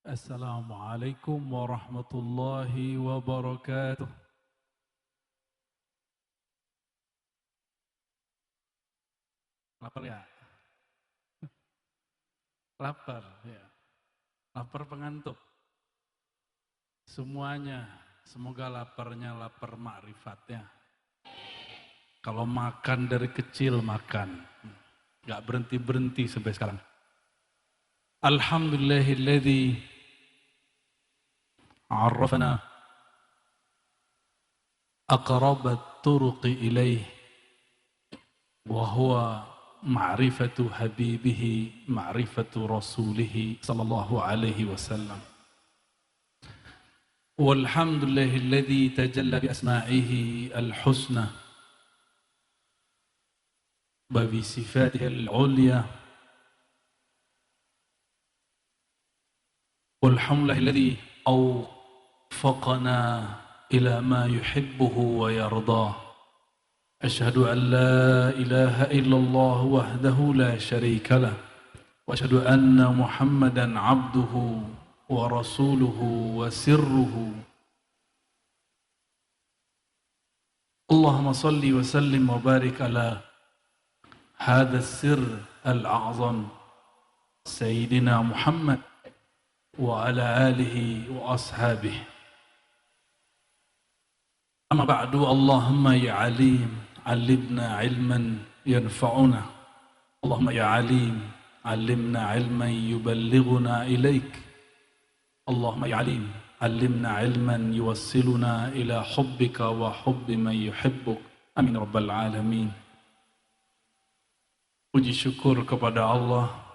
Assalamualaikum warahmatullahi wabarakatuh. Lapar ya? Lapar ya. Lapar pengantuk. Semuanya, semoga laparnya lapar ma'rifatnya. Kalau makan dari kecil makan, gak berhenti-berhenti sampai sekarang. Alhamdulillahilladzi arrafana aqrabat turuqi ilaih wa huwa ma'rifatu habibihi ma'rifatu rasulihi sallallahu alaihi wasallam. Walhamdulillahilladzi tajalla bi asma'ihi al-husna wa bi sifatihi al-'ulya. Walhamdulillahilladzi awfaqana ila ma yuhibbuhu wa yardah. Asyhadu an la ilaha illallah wahdahu la syarika lah wa asyhadu anna Muhammadan 'abduhu wa rasuluhu wa sirruhu. Allahumma salli wa sallim wa barik ala hadha as-sirr al-a'zam sayyidina Muhammad wa ala alihi wa ashabihi. Amma ba'du, Allahumma ya alim, alimna ilman yanfa'una. Allahumma ya alim, alimna ilman yuballighuna ilaik. Allahumma ya alim, alimna ilman yuwassiluna ila hubbika wa hubbi man yuhibbuk. Amin rabbal alamin. Puji syukur kepada Allah.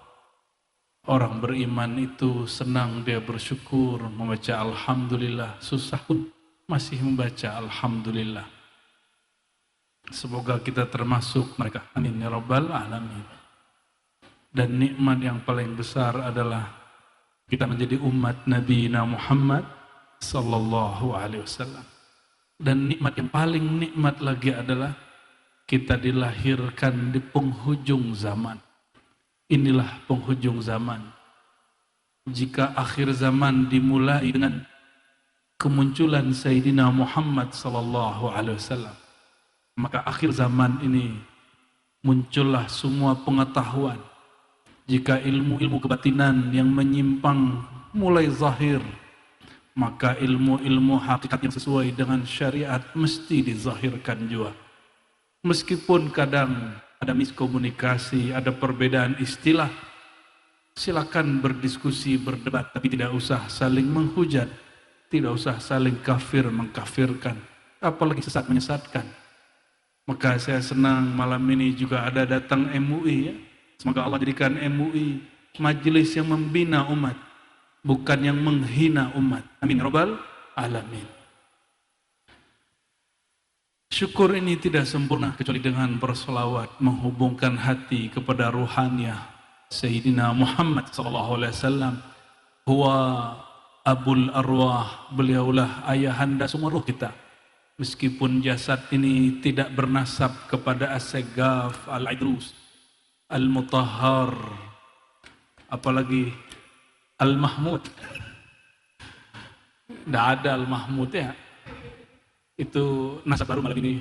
Orang beriman itu senang dia bersyukur, membaca alhamdulillah, susah pun masih membaca alhamdulillah. Semoga kita termasuk mereka. Amin ya rabbal alamin. Dan nikmat yang paling besar adalah kita menjadi umat Nabi Muhammad sallallahu alaihi wasallam. Dan nikmat yang paling nikmat lagi adalah kita dilahirkan di penghujung zaman. Inilah penghujung zaman. Jika akhir zaman dimulai dengan kemunculan Sayyidina Muhammad sallallahu alaihi wasallam, maka akhir zaman ini muncullah semua pengetahuan. Jika ilmu-ilmu kebatinan yang menyimpang mulai zahir, maka ilmu-ilmu hakikat yang sesuai dengan syariat mesti dizahirkan juga. Meskipun kadang ada miskomunikasi, ada perbedaan istilah, silakan berdiskusi, berdebat, tapi tidak usah saling menghujat, tidak usah saling kafir mengkafirkan, apalagi sesat menyesatkan. Maka saya senang malam ini juga ada datang MUI ya. Semoga Allah jadikan MUI majelis yang membina umat, bukan yang menghina umat. Amin rabbal alamin. Syukur ini tidak sempurna kecuali dengan bersolawat, menghubungkan hati kepada ruhaniyah Sayyidina Muhammad sallallahu alaihi wasallam. Huwa abul arwah, beliaulah ayahanda semua ruh kita. Meskipun jasad ini tidak bernasab kepada As-Saggaf, Al-Idrus, Al-Mutahhar, apalagi Al-Mahmud. Tidak ada Al-Mahmud ya. Itu nasab baru malam ini.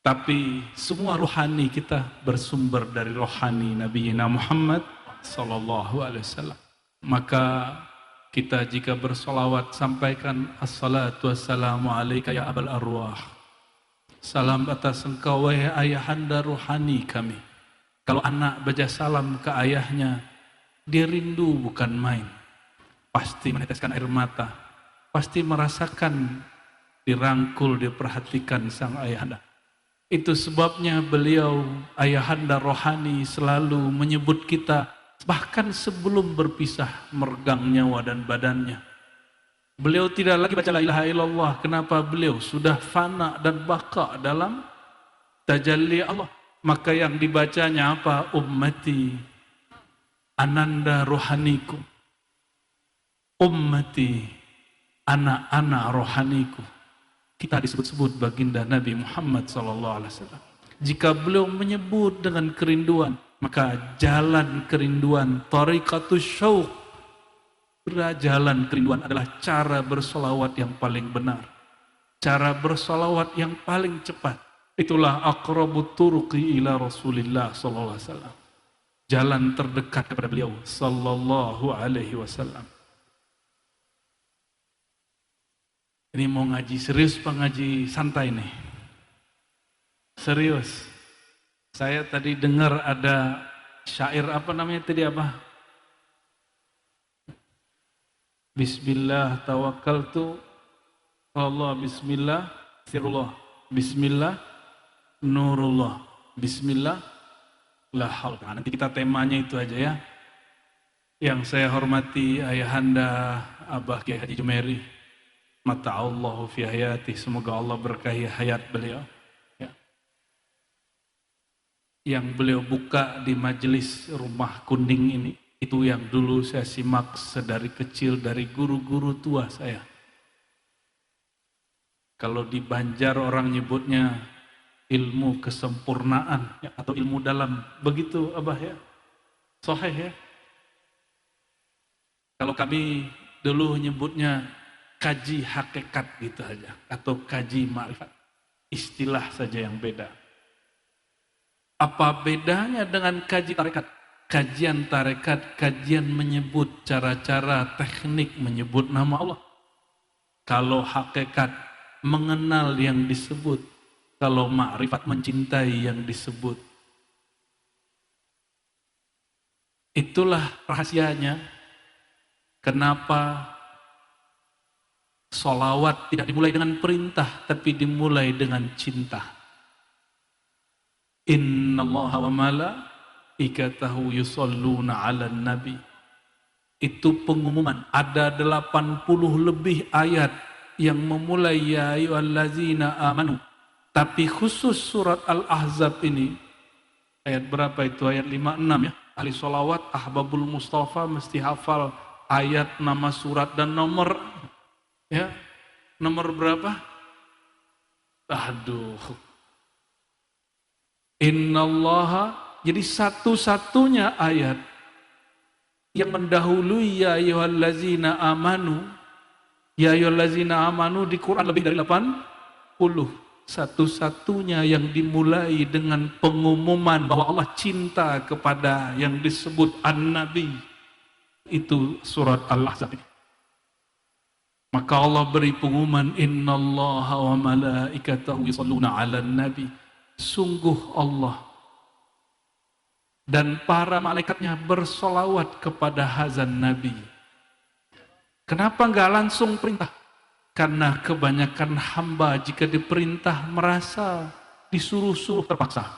Tapi semua rohani kita bersumber dari rohani Nabi Muhammad sallallahu alaihi wasallam. Maka kita jika bersolawat sampaikan assalatu wassalamu alaika ya abal arwah. Salam atas engkau wahai ayahanda rohani kami. Kalau anak baca salam ke ayahnya, dia rindu bukan main. Pasti meneteskan air mata, pasti merasakan dirangkul, diperhatikan sang ayahanda. Itu sebabnya beliau ayahanda rohani selalu menyebut kita, bahkan sebelum berpisah meregang nyawa dan badannya. Beliau tidak lagi baca la ilaha illallah. Kenapa? Beliau sudah fana dan baka dalam tajalli Allah. Maka yang dibacanya apa? Ummati, ananda rohaniku. Ummati, anak-anak rohaniku. Kita disebut-sebut baginda Nabi Muhammad SAW. Jika beliau menyebut dengan kerinduan, Maka jalan kerinduan, tariqatus syauq, jalan kerinduan adalah cara bersolawat yang paling benar. Cara bersolawat yang paling cepat. Itulah aqrabut turuqi ila Rasulillah sallallahu alaihi wasallam. Jalan terdekat kepada beliau sallallahu alaihi wasallam. Ini mau ngaji serius apa ngaji santai nih? Serius. Saya tadi dengar ada syair apa namanya tadi apa? Bismillah tawakkaltu Allah, bismillah sirullah, bismillah nurullah, bismillah la haula. Nanti kita temanya itu aja ya. Yang saya hormati ayahanda Abah Kiai Haji Jumairi, mata'allahu fi hayati, semoga Allah berkahi hayat beliau. Yang beliau buka di majelis Rumah Kuning ini, itu yang dulu saya simak sedari kecil dari guru-guru tua saya. Kalau di Banjar orang nyebutnya ilmu kesempurnaan ya, atau ilmu dalam, begitu Abah ya, sahih ya. Kalau kami dulu nyebutnya kaji hakikat gitu aja, atau kaji ma'rifat, istilah saja yang beda. Apa bedanya dengan kaji tarekat? Kajian tarekat, kajian menyebut cara-cara teknik menyebut nama Allah. Kalau hakikat, mengenal yang disebut. Kalau ma'rifat, mencintai yang disebut. Itulah rahasianya. Kenapa sholawat tidak dimulai dengan perintah, tapi dimulai dengan cinta. Innallaha wa malaikatahu yusholluna 'alan nabi. Itu pengumuman. Ada 80 lebih ayat yang memulai ya ayyuhallazina amanu. Tapi khusus surat Al-Ahzab ini, ayat berapa itu? Ayat 56 ya. Ahli sholawat, ahbabul Mustafa mesti hafal ayat, nama surat dan nomor ya. Nomor berapa? Aduh. Innallaha, jadi satu-satunya ayat yang mendahului ya ayyuhallazina amanu. Ya ayyuhallazina amanu di Quran lebih dari 80. Satu-satunya yang dimulai dengan pengumuman bahwa Allah cinta kepada yang disebut An-Nabi. Itu surat Al-Ahzab. Maka Allah beri pengumuman, innallaha wa malaikatahu yusholluna 'alan nabi. Sungguh Allah dan para malaikatnya bersolawat kepada hazan Nabi. Kenapa enggak langsung perintah? Karena kebanyakan hamba jika diperintah merasa disuruh-suruh terpaksa.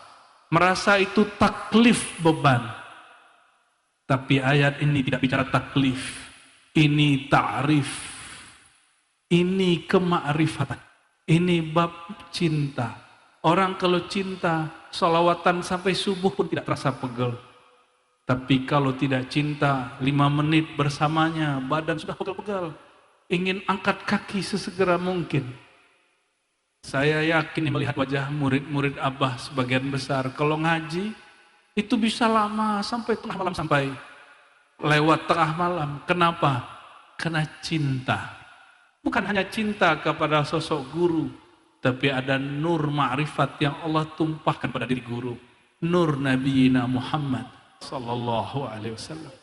Merasa itu taklif beban. Tapi ayat ini tidak bicara taklif. Ini ta'rif. Ini kemakrifatan. Ini bab cinta. Orang kalau cinta, sholawatan sampai subuh pun tidak terasa pegel. Tapi kalau tidak cinta, 5 menit bersamanya, badan sudah pegel-pegel. Ingin angkat kaki sesegera mungkin. Saya yakin melihat wajah murid-murid Abah sebagian besar, kalau ngaji, itu bisa lama, sampai tengah malam, sampai lewat tengah malam. Kenapa? Karena cinta. Bukan hanya cinta kepada sosok guru, tapi ada nur ma'rifat yang Allah tumpahkan pada diri guru. Nur Nabiina Muhammad sallallahu alaihi wasallam.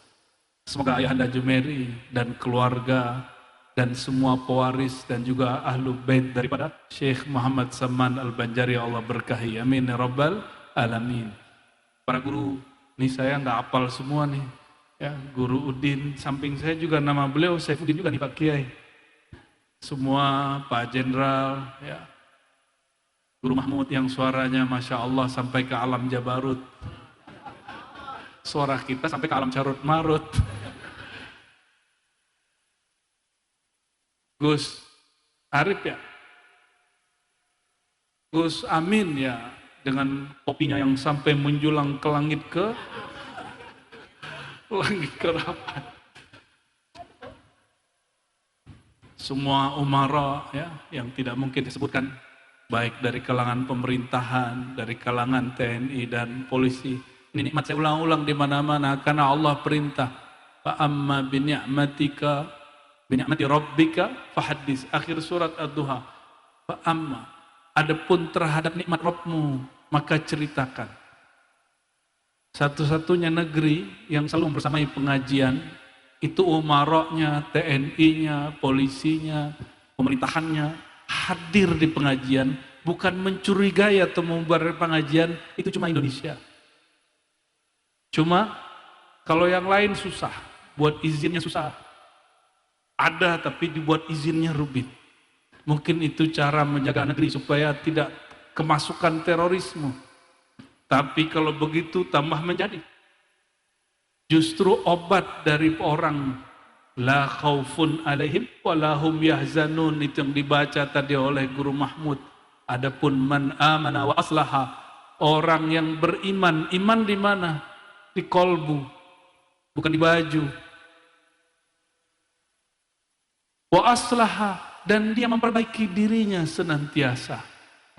Semoga ayahanda Jumairi dan keluarga dan semua pewaris dan juga ahlu bait daripada Syekh Muhammad Saman Al-Banjari Allah berkahi. Amin ya rabbal alamin. Para guru, nih saya nggak hafal semua nih. Ya, Guru Udin, samping saya juga nama beliau Saifuddin juga nih Pak Kiai. Semua Pak Jenderal, ya. Guru Mahmud yang suaranya Masya Allah sampai ke alam Jabarut. Suara kita sampai ke alam Carut Marut. Gus Arif ya. Gus Amin ya. Dengan kopinya yang sampai menjulang ke langit langit kerapat. Semua umara ya yang tidak mungkin disebutkan. Baik dari kalangan pemerintahan, dari kalangan TNI dan polisi, Ini nikmat saya ulang-ulang di mana-mana karena Allah perintah. Fa amma bi ni'mati rabbika fahaddis. Akhir surat Ad-Duha. Fa amma, adapun terhadap nikmat Rabbmu, maka ceritakan. Satu-satunya negeri yang selalu membersamai pengajian itu umaroknya, TNI-nya, polisinya, pemerintahannya hadir di pengajian, bukan mencurigai atau membubarkan pengajian. Itu cuma Indonesia. Cuma kalau yang lain susah, buat izinnya susah. Ada tapi dibuat izinnya rubit. Mungkin itu cara menjaga negeri supaya tidak kemasukan terorisme. Tapi kalau begitu tambah menjadi. Justru obat dari orang la khaufun alaihim walahum yahzanun, itu yang dibaca tadi oleh Guru Mahmud. Adapun man amana wa aslaha, orang yang beriman, iman di mana? Di kolbu, bukan di baju. Wa aslaha, dan dia memperbaiki dirinya senantiasa.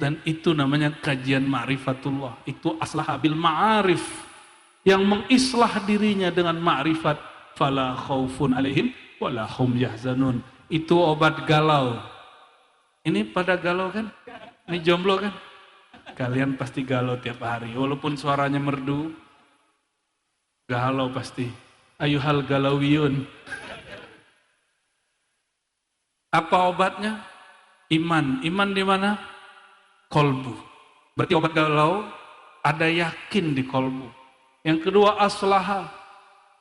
Dan itu namanya kajian ma'rifatullah. Itu aslaha bil ma'arif, yang mengislah dirinya dengan ma'rifat. Fala khaufun alaihim wala hum yahzanun. Itu obat galau. Ini pada galau kan? Ini jomblo kan? Kalian pasti galau tiap hari, walaupun suaranya merdu. Galau pasti. Ayuhal galawiyun. Apa obatnya? Iman. Iman di mana? Kolbu. Berarti obat galau ada yakin di kolbu. Yang kedua aslaha,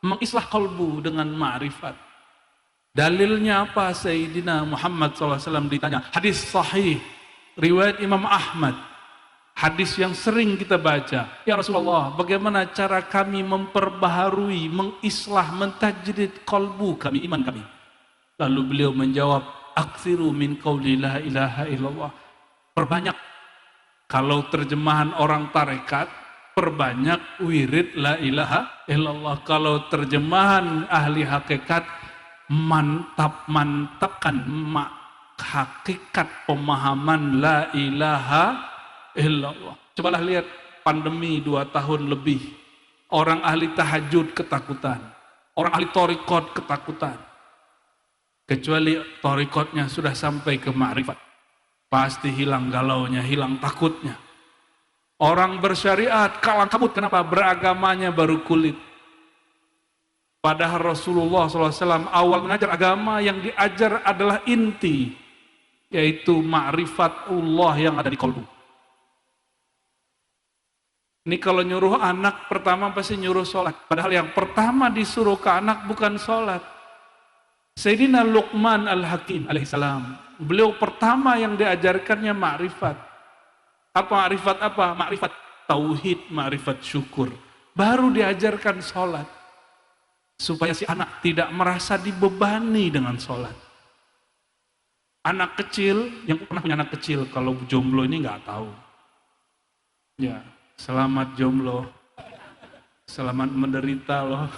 mengislah kolbu dengan ma'rifat. Dalilnya apa? Sayyidina Muhammad SAW ditanya. Hadis sahih, riwayat Imam Ahmad. Hadis yang sering kita baca. Ya Rasulullah, bagaimana cara kami memperbaharui, mengislah, mentajdid kolbu kami, iman kami? Lalu beliau menjawab, aksiru min qawli la ilaha illallah. Perbanyak. Kalau terjemahan orang tarekat, perbanyak wirid la ilaha illallah. Kalau terjemahan ahli hakikat, mantapkan hakikat pemahaman la ilaha illallah. Cobalah lihat pandemi 2 tahun lebih. Orang ahli tahajud ketakutan. Orang ahli thariqat ketakutan. Kecuali thariqatnya sudah sampai ke ma'rifat. Pasti hilang galaunya, hilang takutnya. Orang bersyariat kalang kabut, kenapa? Beragamanya baru kulit. Padahal Rasulullah SAW awal mengajar agama, yang diajar adalah inti, yaitu ma'rifatullah yang ada di qalbu. Ini kalau nyuruh anak pertama pasti nyuruh sholat. Padahal yang pertama disuruh ke anak bukan sholat. Sayyidina Luqman Al-Hakim alaihissalam, beliau pertama yang diajarkannya ma'rifat. Apa ma'rifat apa? Ma'rifat tauhid, ma'rifat syukur. Baru diajarkan sholat. Supaya si anak tidak merasa dibebani dengan sholat. Anak kecil, yang pernah punya anak kecil, kalau jomblo ini nggak tahu. Ya, selamat jomblo. Selamat menderita loh.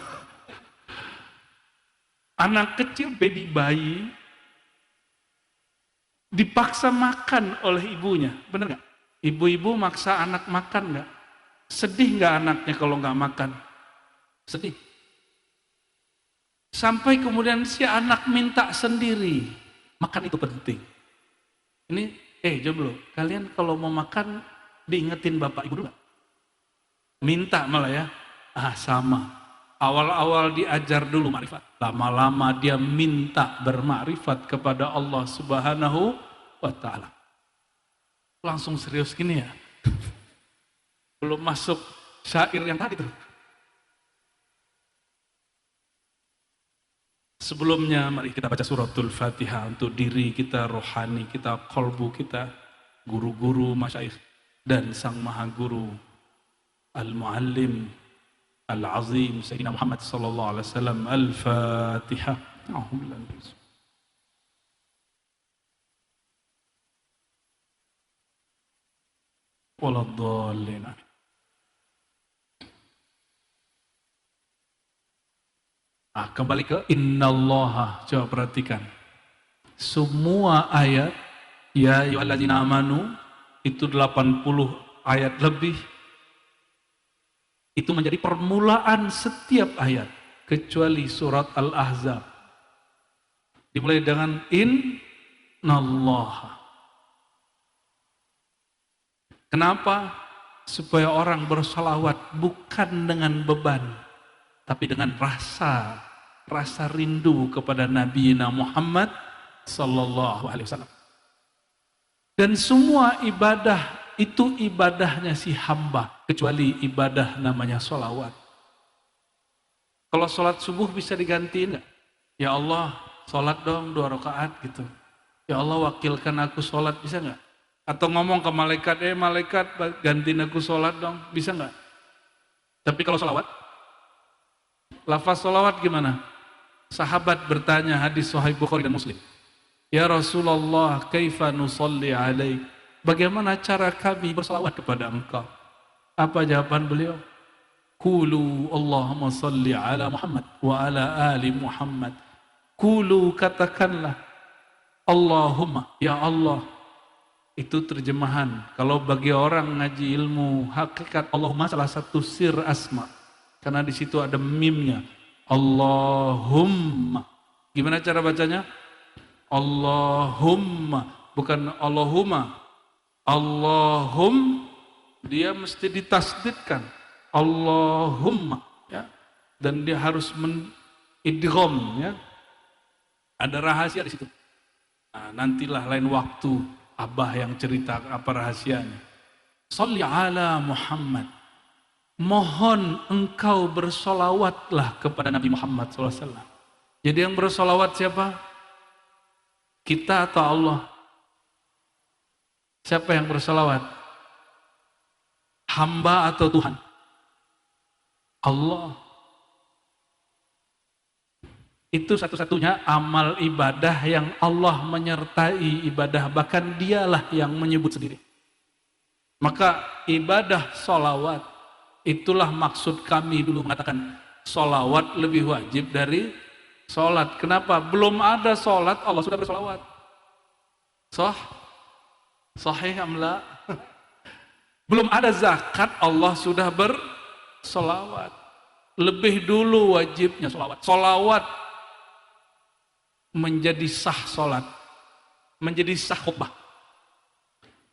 Anak kecil, bayi, dipaksa makan oleh ibunya, benar nggak? Ibu-ibu maksa anak makan nggak? Sedih nggak anaknya kalau nggak makan? Sedih. Sampai kemudian si anak minta sendiri. Makan itu penting. Ini, jomblo, kalian kalau mau makan diingetin bapak ibu dulu nggak? Minta malah ya. Sama. Awal-awal diajar dulu ma'rifat. Lama-lama dia minta bermakrifat kepada Allah Subhanahu wa ta'ala. Langsung serius gini ya. Belum masuk syair yang tadi tuh. Sebelumnya mari kita baca suratul Fatihah untuk diri kita, rohani kita, kolbu kita, guru-guru, masyayikh, dan sang maha guru al-muallim al-azim Sayyidina Muhammad sallallahu alaihi wasallam. Al-Fatihah. Waladhdallin. Kembali ke innallaha. Coba perhatikan. Semua ayat ya ayyuhalladzina amanu itu 80 ayat lebih. Itu menjadi permulaan setiap ayat, kecuali surat Al-Ahzab. Dimulai dengan innallaha. Kenapa? Supaya orang bersolawat bukan dengan beban, tapi dengan rasa rindu kepada Nabi Muhammad sallallahu alaihi wasallam. Dan semua ibadah itu ibadahnya si hamba, kecuali ibadah namanya solawat. Kalau sholat subuh bisa digantiin nggak? Ya Allah, sholat dong 2 rakaat gitu. Ya Allah, wakilkan aku sholat, bisa nggak? Atau ngomong ke malaikat, malaikat gantiin aku sholat dong, bisa nggak? Tapi kalau sholawat, lafaz sholawat gimana? Sahabat bertanya, hadis Sahih Bukhari dan Muslim. Ya Rasulullah, kaifa nusalli alaik? Bagaimana cara kami bersalawat kepada engkau? Apa jawaban beliau? Qulu Allahumma salli ala Muhammad wa ala ali Muhammad. Qulu, katakanlah Allahumma, ya Allah. Itu terjemahan. Kalau bagi orang ngaji ilmu hakikat, Allahumma salah satu sir asma. Karena di situ ada mimnya. Allahumma. Gimana cara bacanya? Allahumma, bukan Allahumma. Allahum, dia mesti ditasdidkan. Allahumma, ya. Dan dia harus idgham, ya. Ada rahasia di situ. Nah, nantilah lain waktu Abah yang cerita apa rahasianya. Sholli ala Muhammad. Mohon engkau bersolawatlah kepada Nabi Muhammad SAW. Jadi yang bersolawat siapa? Kita atau Allah? Siapa yang bersolawat? Hamba atau Tuhan? Allah. Itu satu-satunya amal ibadah yang Allah menyertai ibadah, bahkan dialah yang menyebut sendiri. Maka ibadah solawat, itulah maksud kami dulu mengatakan solawat lebih wajib dari sholat. Kenapa? Belum ada sholat Allah sudah bersolawat. Sahih amla. Belum ada zakat Allah sudah bersolawat. Lebih dulu wajibnya solawat. Solawat menjadi sah sholat, menjadi sah khutbah.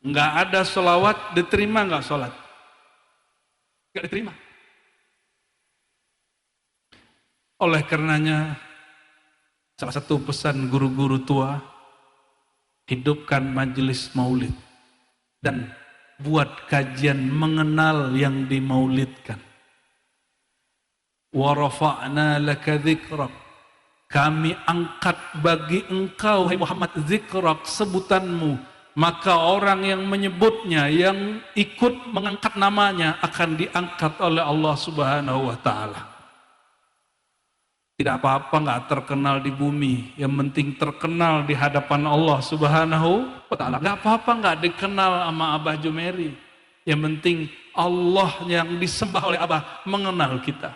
Nggak ada solawat, diterima nggak sholat? Nggak diterima. Oleh karenanya, salah satu pesan guru-guru tua, hidupkan majelis maulid dan buat kajian mengenal yang dimaulidkan. Wa rafa'na laka dzikrak. Kami angkat bagi engkau, hai Muhammad, dzikrak, sebutanmu. Maka orang yang menyebutnya, yang ikut mengangkat namanya akan diangkat oleh Allah Subhanahu wa ta'ala. Tidak apa-apa nggak terkenal di bumi, yang penting terkenal di hadapan Allah Subhanahu wa ta'ala. Nggak apa-apa nggak dikenal sama Abah Jumeri, yang penting Allah yang disembah oleh Abah mengenal kita.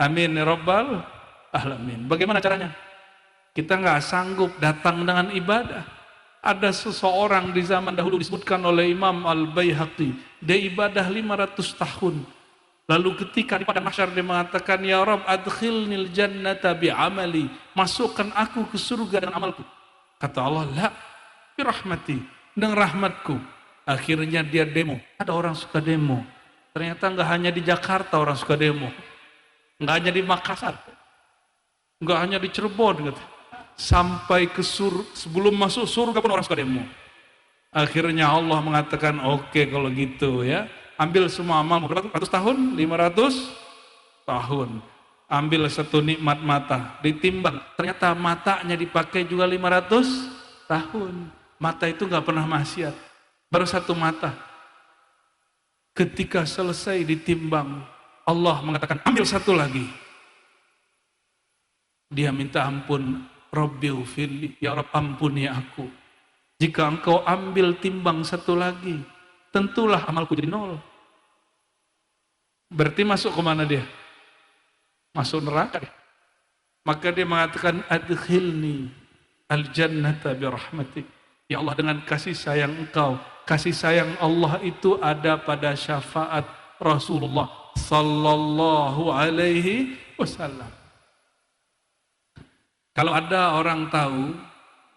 Amin ya rabbal alamin. Bagaimana caranya? Kita nggak sanggup datang dengan ibadah. Ada seseorang di zaman dahulu disebutkan oleh Imam Al-Baihaqi, dia ibadah 500 tahun. Lalu ketika di padang mahsyar dia mengatakan, ya Rabb adkhilnil jannata bi'amali, masukkan aku ke surga dengan amalku. Kata Allah, la bi rahmati, dengan rahmatku. Akhirnya dia demo. Ada orang suka demo. Ternyata nggak hanya di Jakarta orang suka demo, nggak hanya di Makassar, nggak hanya di Cirebon gitu. Sampai ke sebelum masuk surga pun orang suka demo. Akhirnya Allah mengatakan, oke kalau gitu ya, ambil semua amal, berapa ratus tahun? 500 tahun. Ambil satu nikmat mata, ditimbang. Ternyata matanya dipakai juga 500 tahun. Mata itu gak pernah maksiat. Baru satu mata. Ketika selesai ditimbang, Allah mengatakan, ambil satu lagi. Dia minta ampun. Rabbighfirli, ya Rabb ampuni aku. Jika engkau ambil timbang satu lagi, tentulah amalku jadi 0. Berarti masuk ke mana dia? Masuk neraka dia. Maka dia mengatakan, adkhilni al-jannata birahmatik. Ya Allah, dengan kasih sayang engkau. Kasih sayang Allah itu ada pada syafaat Rasulullah sallallahu alaihi wasallam. Kalau ada orang tahu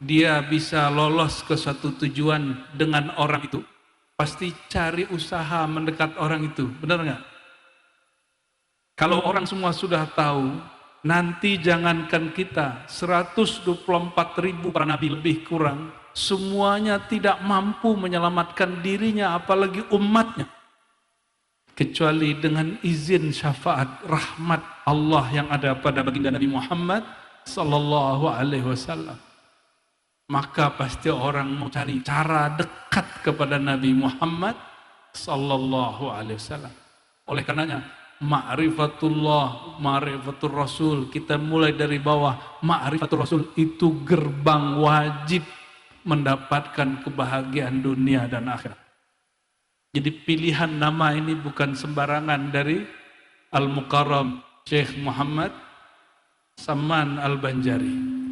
dia bisa lolos ke suatu tujuan dengan orang itu, pasti cari usaha mendekat orang itu, benar nggak? Kalau orang semua sudah tahu, nanti jangankan kita 124.000 para nabi lebih kurang, semuanya tidak mampu menyelamatkan dirinya, apalagi umatnya, kecuali dengan izin syafaat rahmat Allah yang ada pada baginda Nabi Muhammad sallallahu alaihi wasallam. Maka pasti orang mau cari cara dekat kepada Nabi Muhammad sallallahu alaihi wasallam. Oleh karenanya ma'rifatullah, ma'rifatul Rasul, kita mulai dari bawah. Ma'rifatul Rasul itu gerbang wajib mendapatkan kebahagiaan dunia dan akhirat. Jadi pilihan nama ini bukan sembarangan dari Al-Mukarram Syekh Muhammad Saman Al-Banjari.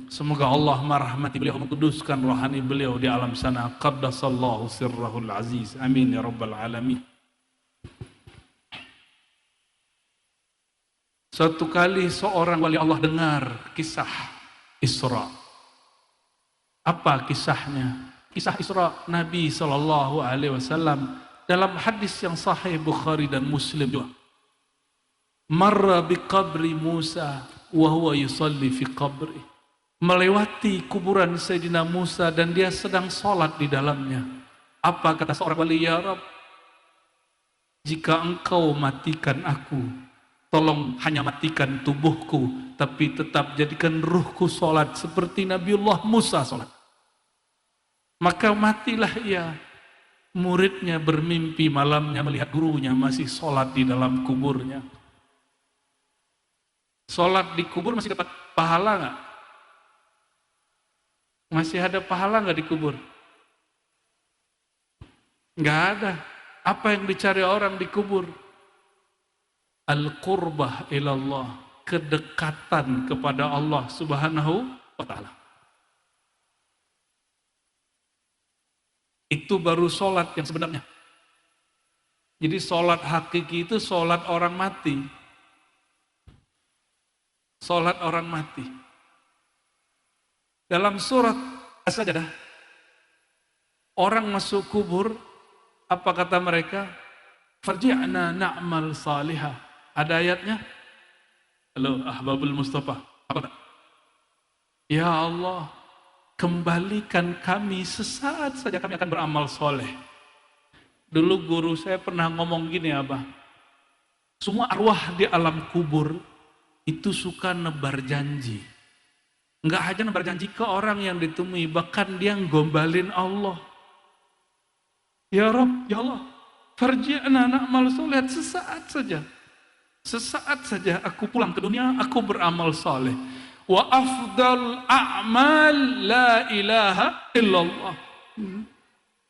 Semoga Allah merahmati beliau, mengkuduskan rohani beliau di alam sana. Qaddasallahu sirrahul aziz. Amin ya rabbal alamin. Suatu kali seorang wali Allah dengar kisah Isra. Apa kisahnya? Kisah Isra Nabi sallallahu alaihi wasallam dalam hadis yang sahih Bukhari dan Muslim juga. Marra bi qabri Musa wa huwa yusalli fi qabri. Melewati kuburan Sayyidina Musa dan dia sedang sholat di dalamnya. Apa kata seorang wali? Ya Rabb, jika engkau matikan aku, tolong hanya matikan tubuhku, tapi tetap jadikan ruhku sholat seperti Nabiullah Musa sholat. Maka matilah ia. Muridnya bermimpi malamnya melihat gurunya masih sholat di dalam kuburnya. Sholat di kubur masih dapat pahala nggak? Masih ada pahala nggak di kubur? Nggak ada. Apa yang dicari orang di kubur? Al-qurbah ilallah, kedekatan kepada Allah subhanahu wa ta'ala. Itu baru sholat yang sebenarnya. Jadi sholat hakiki itu sholat orang mati. Sholat orang mati. Dalam surat As-Sajdah, orang masuk kubur, apa kata mereka? Farji'na na'mal salihah. Ada ayatnya? Halo Ahbabul Mustafa. Apa? Ya Allah, kembalikan kami, sesaat saja kami akan beramal soleh. Dulu guru saya pernah ngomong gini, Abah. Semua arwah di alam kubur itu suka nebar janji. Enggak hanya nebar janji ke orang yang ditemui, bahkan dia ngombalin Allah. Ya Rabb, ya Allah, farji'na na'mal soleh, sesaat saja. Sesaat saja aku pulang ke dunia, aku beramal soleh. Wa afdal a'mal la ilaha illallah.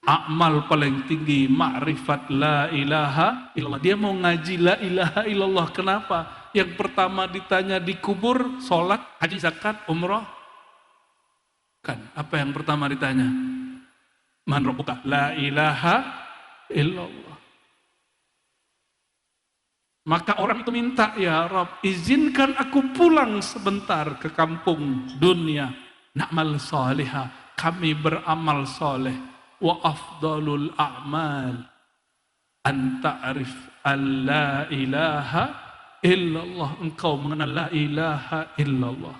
Amal paling tinggi ma'rifat la ilaha illallah. Dia mau ngaji la ilaha illallah. Kenapa? Yang pertama ditanya di kubur, sholat, haji, zakat, umrah. Kan, apa yang pertama ditanya? Man rabbuka? La ilaha illallah. Maka orang itu minta, ya Rabb, izinkan aku pulang sebentar ke kampung dunia. Na'mal salihah, kami beramal soleh. Wa afdalul a'mal an ta'rif an la ilaha illallah. Engkau mengenal la ilaha illallah.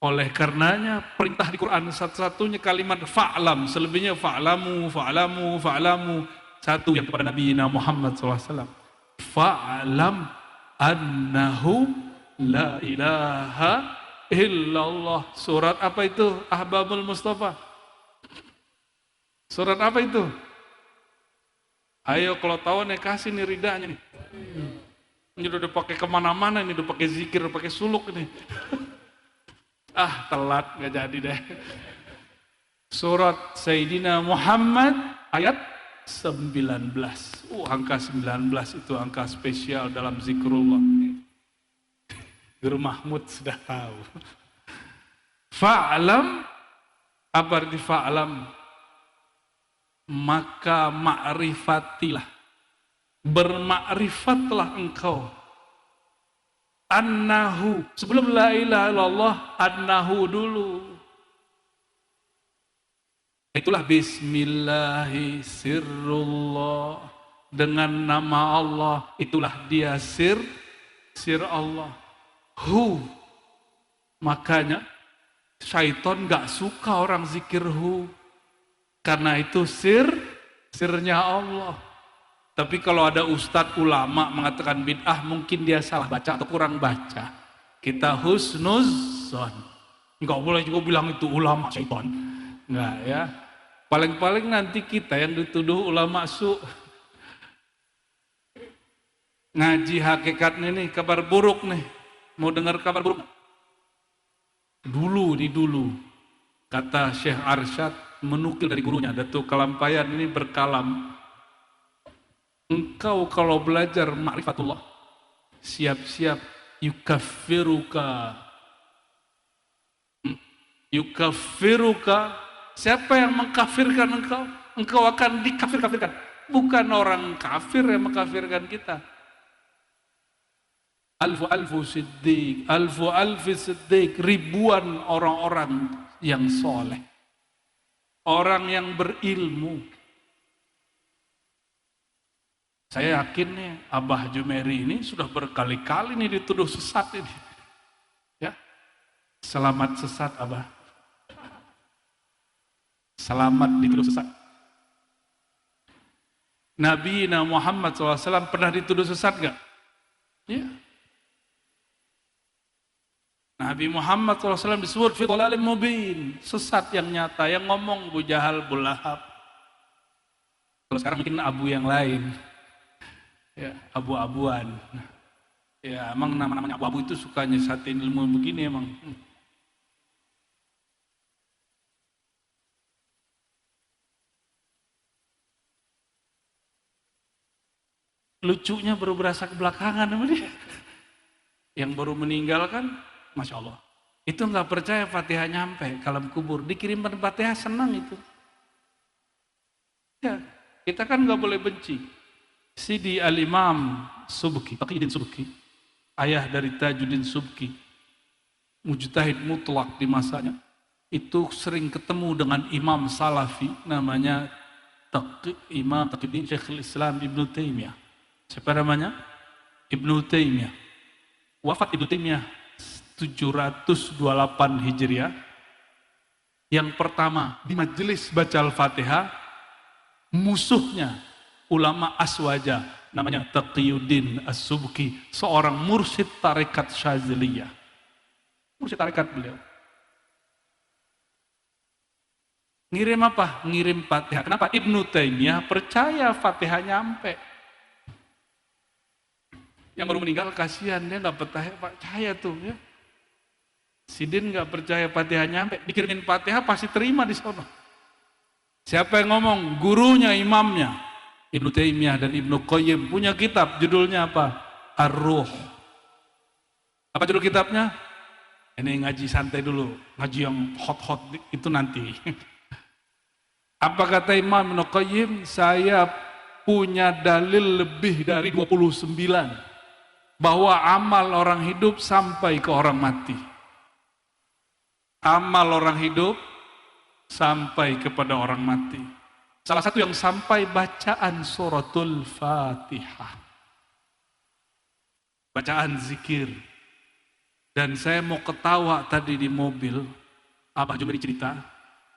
Oleh karenanya perintah di Quran satu-satunya kalimat fa'lam, selebihnya fa'lamu, fa'lamu, fa'lamu. Satu yang kepada Nabi Muhammad SAW. Fa'lam annahu la ilaha illallah. Surat apa itu? Ahbabul Mustafa. Surat apa itu? Ayo kalau tahu nih kasih nih ridanya nih. Ini udah pakai kemana-mana, ini udah pakai zikir, udah pakai suluk ini. Telat nggak jadi deh. Surat Sayyidina Muhammad ayat 19. Angka 19 itu angka spesial dalam zikrullah. Guru Mahmud sudah tahu. Fa'lam, apa arti fa'lam? maka ma'rifatilah, bermakrifatlah engkau annahu, sebelum la ilaha illallah annahu dulu. Itulah bismillahi sirrullah, dengan nama Allah, itulah dia sir Allah. Makanya syaitan gak suka orang zikir karena itu sirnya Allah. Tapi kalau ada ustadz ulama mengatakan bid'ah, mungkin dia salah baca atau kurang baca. Kita husnuzon, nggak boleh juga bilang itu ulama syaitan, nggak ya. Paling-paling nanti kita yang dituduh ulama ngaji hakikat nih, kabar buruk nih, mau dengar kabar buruk? Dulu kata Syekh Arsyad menukil dari gurunya Datuk Kalampayan ini berkalam, engkau kalau belajar ma'rifatullah siap-siap yukaffiruka, siapa yang mengkafirkan engkau akan dikafir-kafirkan, bukan orang kafir yang mengkafirkan kita. Alfu siddiq, ribuan orang-orang yang soleh, orang yang berilmu. Saya yakin nih Abah Jumeri ini sudah berkali-kali nih dituduh sesat ini. Ya, selamat sesat Abah. Selamat dituduh sesat. Nabi Muhammad SAW pernah dituduh sesat gak? Ya. Nabi Muhammad SAW disebut fi dhalalim mubin, sesat yang nyata, yang ngomong Abu Jahal, Abu Lahab. Kalau sekarang mungkin abu yang lain, ya abu-abuan. Ya emang nama-namanya abu-abu itu suka nyesatin ilmu begini emang. Lucunya baru berasa kebelakangan sama dia. Yang baru meninggal kan, Masya Allah, itu nggak percaya Fatihah nyampe kalam kubur, dikirimkan Fatihah, senang itu. Ya, kita kan nggak boleh benci. Sidi Al-Imam Subki, Taqiyuddin Subki, ayah dari Tajuddin Subki, mujtahid mutlak di masanya, itu sering ketemu dengan imam salafi namanya Imam Taqiyuddin Syekhul Islam Ibnu Taimiyah. Siapa namanya? Ibnu Taimiyah. Wafat Ibnu Taimiyah 728 Hijriah. Yang pertama di majelis baca Al-Fatihah, musuhnya ulama Aswaja namanya Taqiyuddin As-Subki, seorang mursyid tarekat Syaziliyah. Mursyid tarekat beliau. Ngirim apa? Ngirim Fatihah. Kenapa? Ibnu Taimiyah percaya Fatihah nyampe. Yang baru meninggal kasihan, dia nggak percaya tuh ya. Sidin nggak percaya Fatihah nyampe, dikirimin Fatihah pasti terima di sana. Siapa yang ngomong? Gurunya, imamnya. Ibnu Taimiyah dan Ibnu Qayyim punya kitab, judulnya apa? Ar-Ruh. Apa judul kitabnya? Ini ngaji santai dulu, ngaji yang hot-hot itu nanti. Apa kata Imam Ibnu Qayyim? Saya punya dalil lebih dari 29 bahwa amal orang hidup sampai ke orang mati. Amal orang hidup sampai kepada orang mati. Salah satu yang sampai bacaan suratul Fatihah. Bacaan zikir. Dan saya mau ketawa tadi di mobil, Abah juga cerita,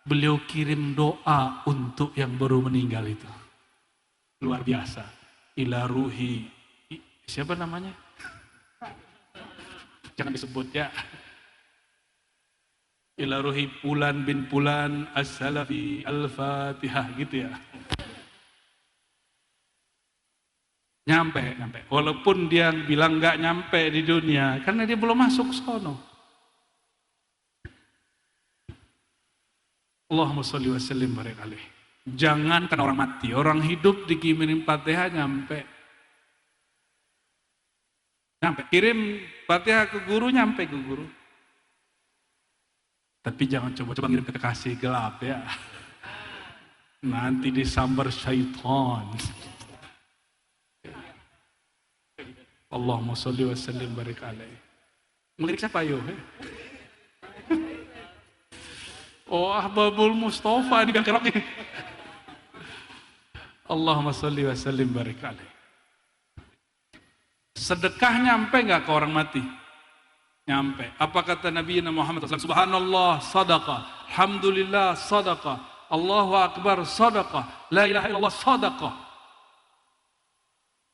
beliau kirim doa untuk yang baru meninggal itu. Luar biasa. Ila ruhi, siapa namanya? Jangan disebut ya. Ila ruhi Fulan bin Fulan as-Salafi al-Fatihah gitu ya. Nyampe. Walaupun dia bilang nggak nyampe di dunia, karena dia belum masuk sono. Allahumma sholli wa sallim barik alaih. Jangan kan orang mati, orang hidup dikirimin Fatihah nyampe. Kirim Fatihah ke guru, nyampe ke guru. Tapi jangan coba-coba ngirim ke kekasih gelap ya. Nanti disambar syaitan. Allahumma sholli wa sallim barik alaihi. Melirik siapa yo? Oh, Ahbabul Mustafa di keroknya. Allahumma sholli wa sallim barik alaihi. Sedekah nyampe nggak ke orang mati? Nyampe. Apa kata Nabi Muhammad SAW? Subhanallah sadaqah, alhamdulillah sadaqah, Allahu Akbar sadaqah, la ilaha illallah sadaqah.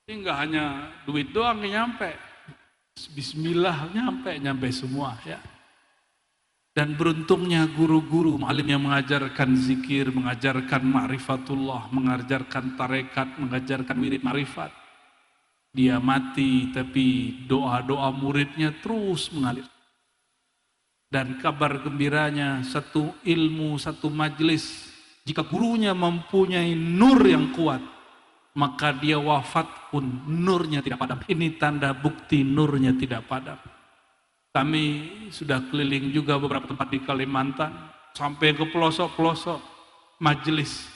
Ini nggak hanya duit doang yang nyampe, bismillah nyampe semua ya. Dan beruntungnya guru-guru alim yang mengajarkan zikir, mengajarkan ma'rifatullah, mengajarkan tarekat, mengajarkan wirid ma'rifat. Dia mati tapi doa-doa muridnya terus mengalir. Dan kabar gembiranya, satu ilmu, satu majelis, jika gurunya mempunyai nur yang kuat, maka dia wafat pun nurnya tidak padam. Ini tanda bukti nurnya tidak padam. Kami sudah keliling juga beberapa tempat di Kalimantan, sampai ke pelosok-pelosok, majelis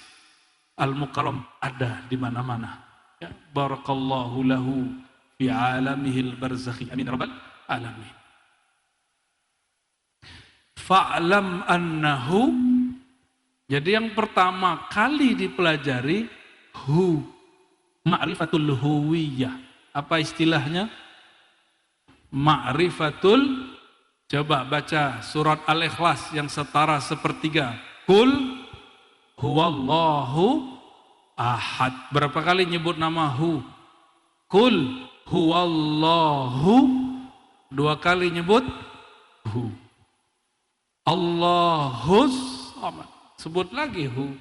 Al-Mukarram ada di mana-mana. Ya, barakallahu lahu fi alamihil barzakhi. Amin rabbal alamin. Fa'lam annahu. Jadi yang pertama kali dipelajari ma'rifatul huwiyah. Apa istilahnya? Ma'rifatul, coba baca surat Al-Ikhlas yang setara sepertiga. Kul huwallahu ahad. Berapa kali nyebut nama hu? Kul huwallahu. Dua kali nyebut hu. Allahus samad. Sebut lagi hu.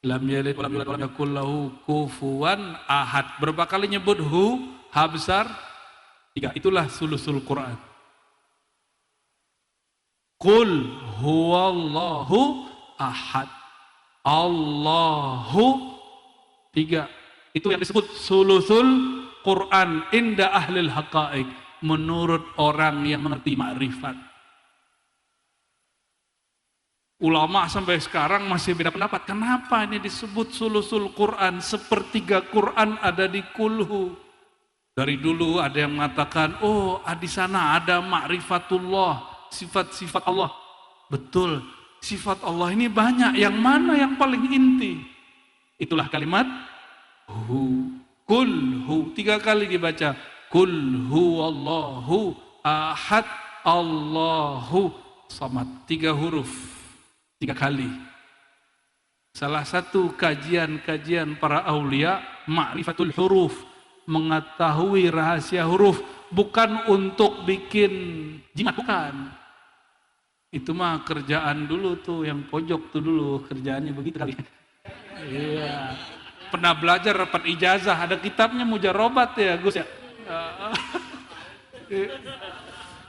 Lam yalid wa lam yulad wa lam yakul lahu kufuwan ahad. Berapa kali nyebut hu? Ha besar? 3. Itulah sulusul Quran. Qul huwallahu ahad. Allahu 3. Itu yang disebut sulusul Quran inda ahlil haqa'iq, menurut orang yang mengerti ma'rifat. Ulama sampai sekarang masih beda pendapat. Kenapa ini disebut sulusul Quran? Sepertiga Quran ada di kulhu. Dari dulu ada yang mengatakan, oh di sana ada ma'rifatullah, sifat-sifat Allah. Betul, sifat Allah ini banyak. Yang mana yang paling inti? Itulah kalimat hu. Kul hu. 3 kali dibaca. Kul hu Allahu ahad Allahu samad. 3 huruf. 3 kali. Salah satu kajian-kajian para aulia, ma'rifatul huruf, mengetahui rahasia huruf, bukan untuk bikin jimat, bukan. Itu mah kerjaan dulu tuh, yang pojok tuh dulu kerjaannya begitu kali. Iya. Pernah belajar dapat ijazah, ada kitabnya mujarobat ya Gus ya.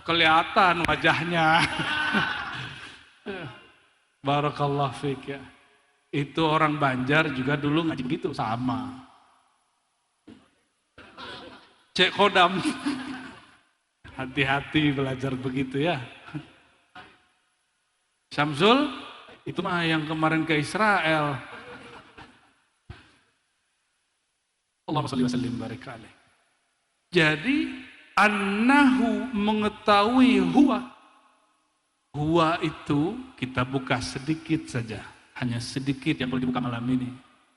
Kelihatan wajahnya. Barakallah fiik ya. Itu orang Banjar juga dulu ngaji begitu, sama. Cek Kodam. Hati-hati belajar begitu ya. Syamsul, itu mah yang kemarin ke Israel. Allahumma sholli wa sallim barik alaihi. Jadi, annahu mengetahui huwa. Huwa itu kita buka sedikit saja, hanya sedikit yang boleh dibuka malam ini.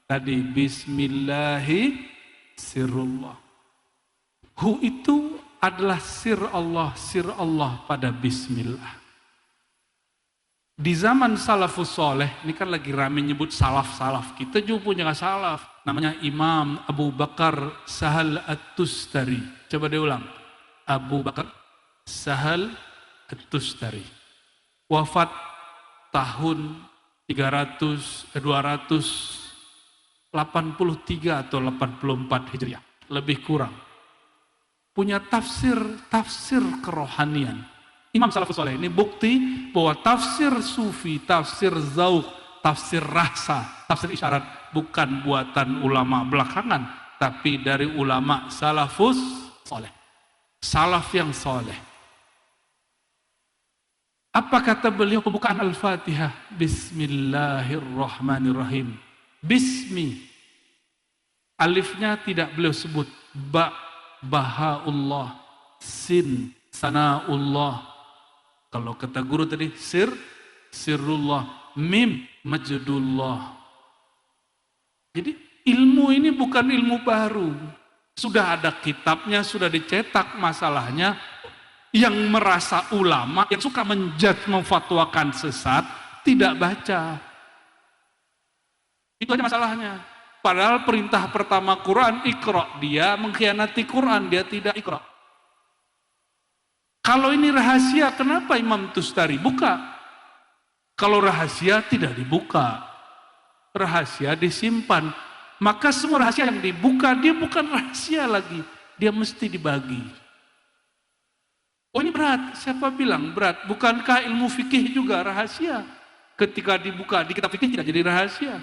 Tadi bismillahi sirrullah. Hu itu adalah sir Allah pada bismillah. Di zaman salafus soleh, ini kan lagi rame nyebut salaf-salaf. Kita juga punya salaf, namanya Imam Abu Bakar Sahal At-Tustari. Coba diulang, Abu Bakar Sahal At-Tustari. Wafat tahun 283 atau 84 Hijriah, lebih kurang. Punya tafsir kerohanian. Imam Salafus Saleh ini bukti bahwa tafsir sufi, tafsir zauq, tafsir rasa, tafsir isyarat bukan buatan ulama belakangan, tapi dari ulama Salafus Saleh. Salaf yang soleh. Apa kata beliau pembukaan Al-Fatihah? Bismillahirrahmanirrahim. Bismi. Alifnya tidak beliau sebut. Ba, bahaullah. Sin, sanaullah. Kalau kata guru tadi, sirrullah. Mim, majdullah. Jadi ilmu ini bukan ilmu baru. Sudah ada kitabnya, sudah dicetak. Masalahnya yang merasa ulama, yang suka menjudge, memfatwakan sesat, tidak baca. Itu aja masalahnya. Padahal perintah pertama Quran, Iqra. Dia mengkhianati Quran, dia tidak Iqra. Kalau ini rahasia, kenapa Imam Tustari buka? Kalau rahasia tidak dibuka. Rahasia disimpan. Maka semua rahasia yang dibuka, dia bukan rahasia lagi. Dia mesti dibagi. Oh ini berat, siapa bilang berat? Bukankah ilmu fikih juga rahasia? Ketika dibuka di kitab fikih tidak jadi rahasia.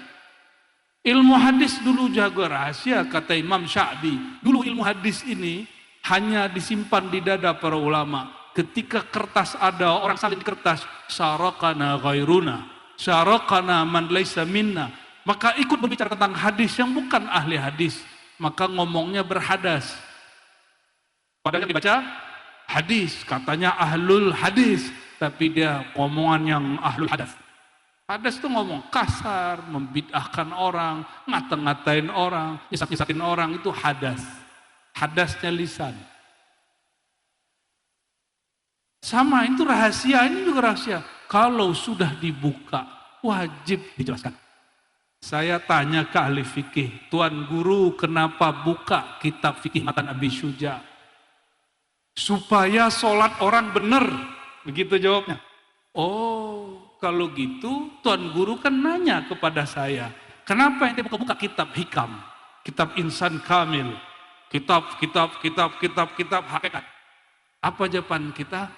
Ilmu hadis dulu jaga rahasia, kata Imam Sya'bi. Dulu ilmu hadis ini hanya disimpan di dada para ulama. Ketika kertas ada, orang salin di kertas, syarakana ghairuna, syarakana man laysa minna. Maka ikut berbicara tentang hadis yang bukan ahli hadis. Maka ngomongnya berhadas. Padahal yang dibaca hadis, katanya ahlul hadis, tapi dia ngomongan yang ahlul hadas. Hadas itu ngomong kasar, membid'ahkan orang, ngata-ngatain orang, nyisak-nyisakin orang, itu hadas. Hadasnya lisan. Sama, itu rahasia, ini juga rahasia. Kalau sudah dibuka, wajib dijelaskan. Saya tanya ke ahli fikih, Tuan Guru kenapa buka kitab fikih Matan Abi Syuja? Supaya sholat orang benar, begitu jawabnya. Oh, kalau gitu Tuan Guru kan nanya kepada saya, kenapa ente buka-buka kitab hikam, kitab insan kamil, kitab hakikat? Apa jawaban kita?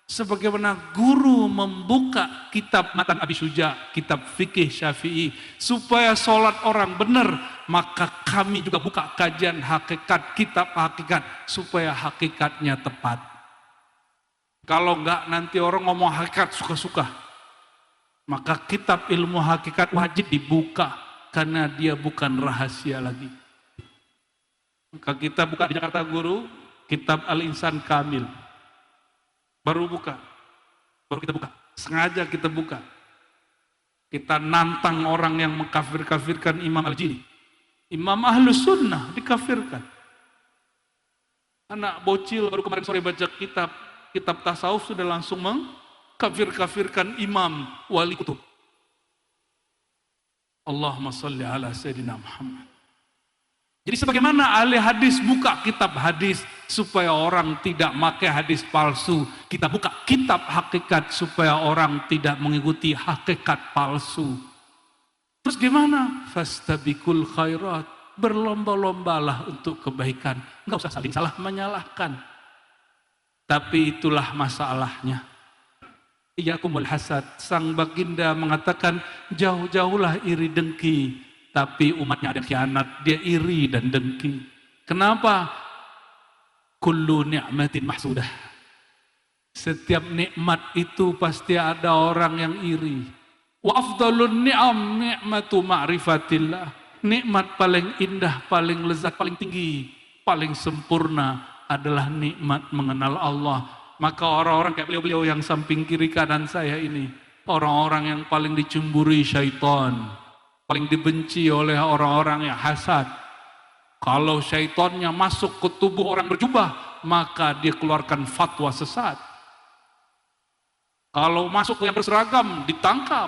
Sebagaimana guru membuka kitab Matan Abi Syuja, kitab fikih Syafi'i, supaya sholat orang benar, maka kami juga buka kajian hakikat, kitab hakikat, supaya hakikatnya tepat. Kalau enggak nanti orang ngomong hakikat suka-suka. Maka kitab ilmu hakikat wajib dibuka, karena dia bukan rahasia lagi. Maka kita buka di Jakarta Guru, kitab Al-Insan Kamil. Baru kita buka, sengaja kita buka. Kita nantang orang yang mengkafir-kafirkan Imam Al-Jili. Imam Ahlus Sunnah dikafirkan. Anak bocil baru kemarin sore baca kitab tasawuf sudah langsung mengkafir-kafirkan Imam Wali Kutub. Allahumma salli ala Sayyidina Muhammad. Jadi sebagaimana ahli hadis buka kitab hadis supaya orang tidak pakai hadis palsu, kita buka kitab hakikat supaya orang tidak mengikuti hakikat palsu. Terus gimana? Fastabiqul khairat, berlomba-lombalah untuk kebaikan. Enggak usah saling salah menyalahkan. Tapi itulah masalahnya. Iyyakumul hasad, sang baginda mengatakan jauh-jauhlah iri dengki. Tapi umatnya ada khianat, dia iri dan dengki. Kenapa? Kullu ni'matin mahsudah. Setiap nikmat itu pasti ada orang yang iri. Wa afdalun ni'am ni'matu ma'rifatillah. Nikmat paling indah, paling lezat, paling tinggi, paling sempurna adalah nikmat mengenal Allah. Maka orang-orang kayak beliau-beliau yang samping kiri kanan saya ini, orang-orang yang paling dicemburi syaitan, paling dibenci oleh orang-orang yang hasad. Kalau syaitannya masuk ke tubuh orang berjubah, maka dia keluarkan fatwa sesat. Kalau masuk ke yang berseragam, ditangkap.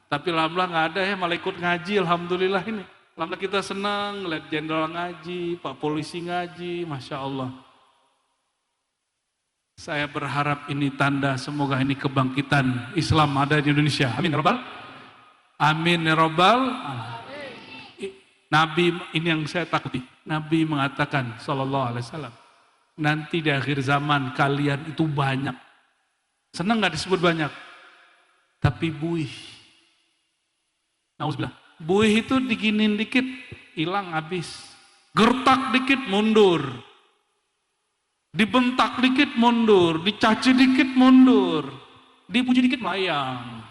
Tapi alhamdulillah nggak ada ya malaikat ngaji, alhamdulillah ini. Alhamdulillah kita senang lihat jenderal ngaji, Pak Polisi ngaji, Masya Allah. Saya berharap ini tanda, semoga ini kebangkitan Islam ada di Indonesia. Amin ya Rabbal. Amin ya Rabbal. Nabi, ini yang saya takuti. Nabi mengatakan sallallahu alaihi wasallam, nanti di akhir zaman kalian itu banyak. Senang nggak disebut banyak? Tapi buih. Nauzubillah. Buih itu diginin dikit, hilang habis. Gertak dikit mundur. Dibentak dikit mundur, dicaci dikit mundur. Dipuji dikit melayang.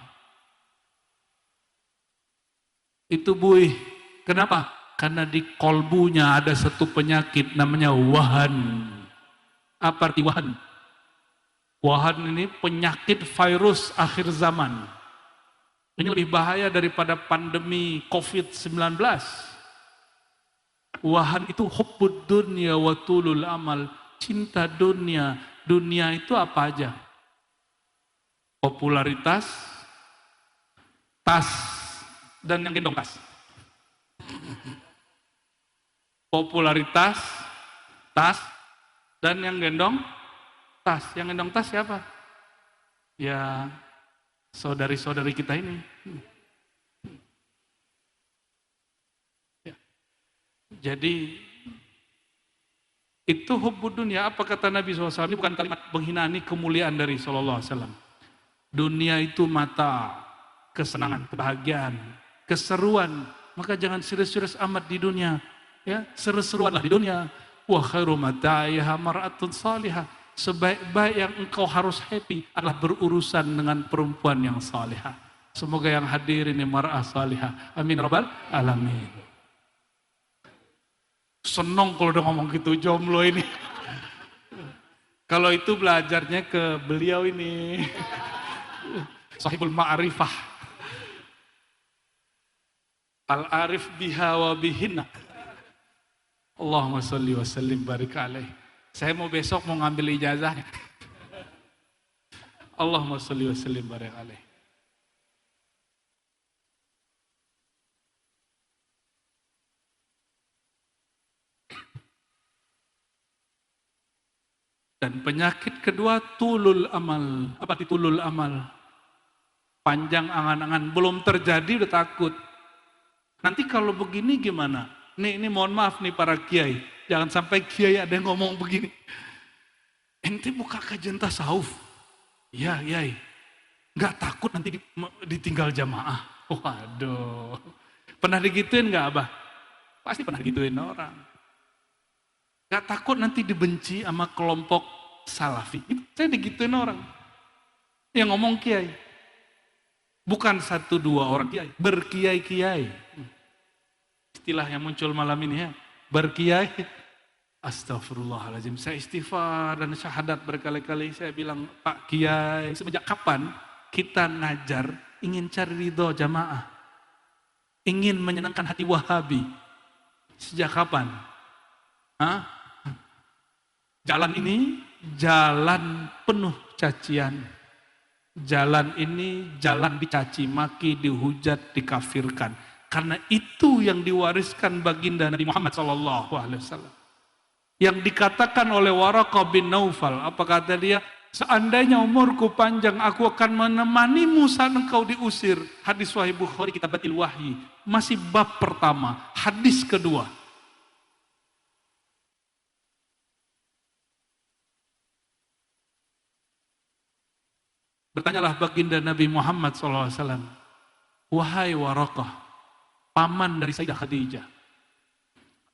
Itu buih. Kenapa? Karena di kolbunya ada satu penyakit namanya wahan. Apa arti wahan? Wahan ini penyakit virus akhir zaman. Ini lebih bahaya daripada pandemi COVID-19. Wahan itu hubbud dunya wa tulul amal. Cinta dunia. Dunia itu apa aja? Popularitas, tas, dan yang gendong tas. Popularitas, tas, dan yang gendong tas. Yang gendong tas siapa? Ya, saudari-saudari kita ini. Ya. Jadi itu hubbud dunia. Apa kata Nabi SAW? Ini bukan kalimat penghinaan, ini kemuliaan dari SAW. Dunia itu mata, kesenangan, kebahagiaan, keseruan. Maka jangan serius-serius amat di dunia. Ya, seru-seruanlah di dunia. Wa khairu mata'iha mar'atun salihah. Sebaik-baik yang engkau harus happy adalah berurusan dengan perempuan yang salihah. Semoga yang hadir ini mar'ah salihah. Amin rabbal alamin. Senang kalau udah ngomong gitu, jomblo ini. Kalau itu belajarnya ke beliau ini. Sahibul Ma'rifah. Al-arif biha wa bihinna. Allahumma sholli wa sallim barik alaih. Saya mau besok mau ngambil ijazahnya. Allahumma sholli wa sallim barik alaih. Dan penyakit kedua tulul amal. Apa itu tulul amal? Panjang angan-angan, belum terjadi udah takut. Nanti kalau begini gimana? Ini mohon maaf nih para kiai. Jangan sampai kiai ada yang ngomong begini. Ente buka kajian tasawuf. Ya, yai. Nggak takut nanti ditinggal jamaah. Waduh. Pernah digituin nggak abah? Pasti pernah digituin orang. Nggak takut nanti dibenci sama kelompok salafi. Saya digituin orang. Yang ngomong kiai. Bukan satu dua orang kiai. Berkiai-kiai. Istilah yang muncul malam ini ya. Berkiai. Astagfirullahaladzim. Saya istighfar dan syahadat berkali-kali. Saya bilang, Pak Kiai, semenjak kapan kita ngajar ingin cari ridho jamaah? Ingin menyenangkan hati Wahabi? Sejak kapan? Hah? Jalan ini jalan penuh cacian. Jalan ini jalan dicaci maki, dihujat, dikafirkan. Karena itu yang diwariskan baginda Nabi Muhammad SAW. Yang dikatakan oleh Waraqah bin Naufal, apa kata dia? Seandainya umurku panjang, aku akan menemanimu saat engkau diusir. Hadis Sahih Bukhari Kitabatil Wahyi. Masih bab pertama, hadis kedua. Bertanyalah baginda Nabi Muhammad SAW. Wahai Waraqah, paman dari Sayyidah Khadijah.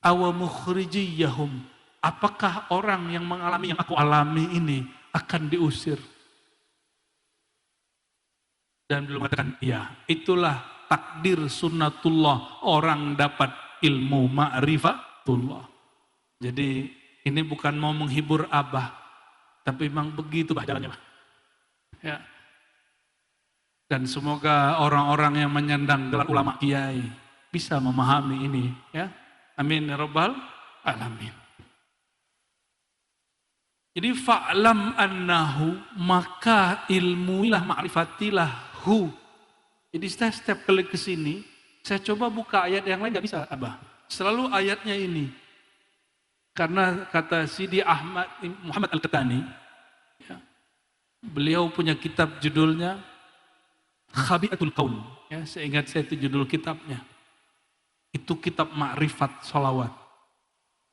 Awa mukhrijiyahum. Apakah orang yang mengalami yang aku alami ini akan diusir? Dan beliau mengatakan, iya, itulah takdir sunnatullah. Orang dapat ilmu ma'rifatullah. Jadi ini bukan mau menghibur abah, tapi memang begitu jalannya. Ya. Dan semoga orang-orang yang menyandang gelar ulama kiai bisa memahami ini. Ya, amin ya rabbal alamin. Jadi fa'lam annahu, maka ilmuilah, ma'rifatilah hu. Jadi setiap kali ke sini, saya coba buka ayat yang lain, gak bisa abah. Selalu ayatnya ini. Karena kata Sidi Ahmad Muhammad Al-Qatani, ya, beliau punya kitab judulnya Khabiatul Qaul. Ya, saya ingat saya itu judul kitabnya. Itu kitab ma'rifat sholawat.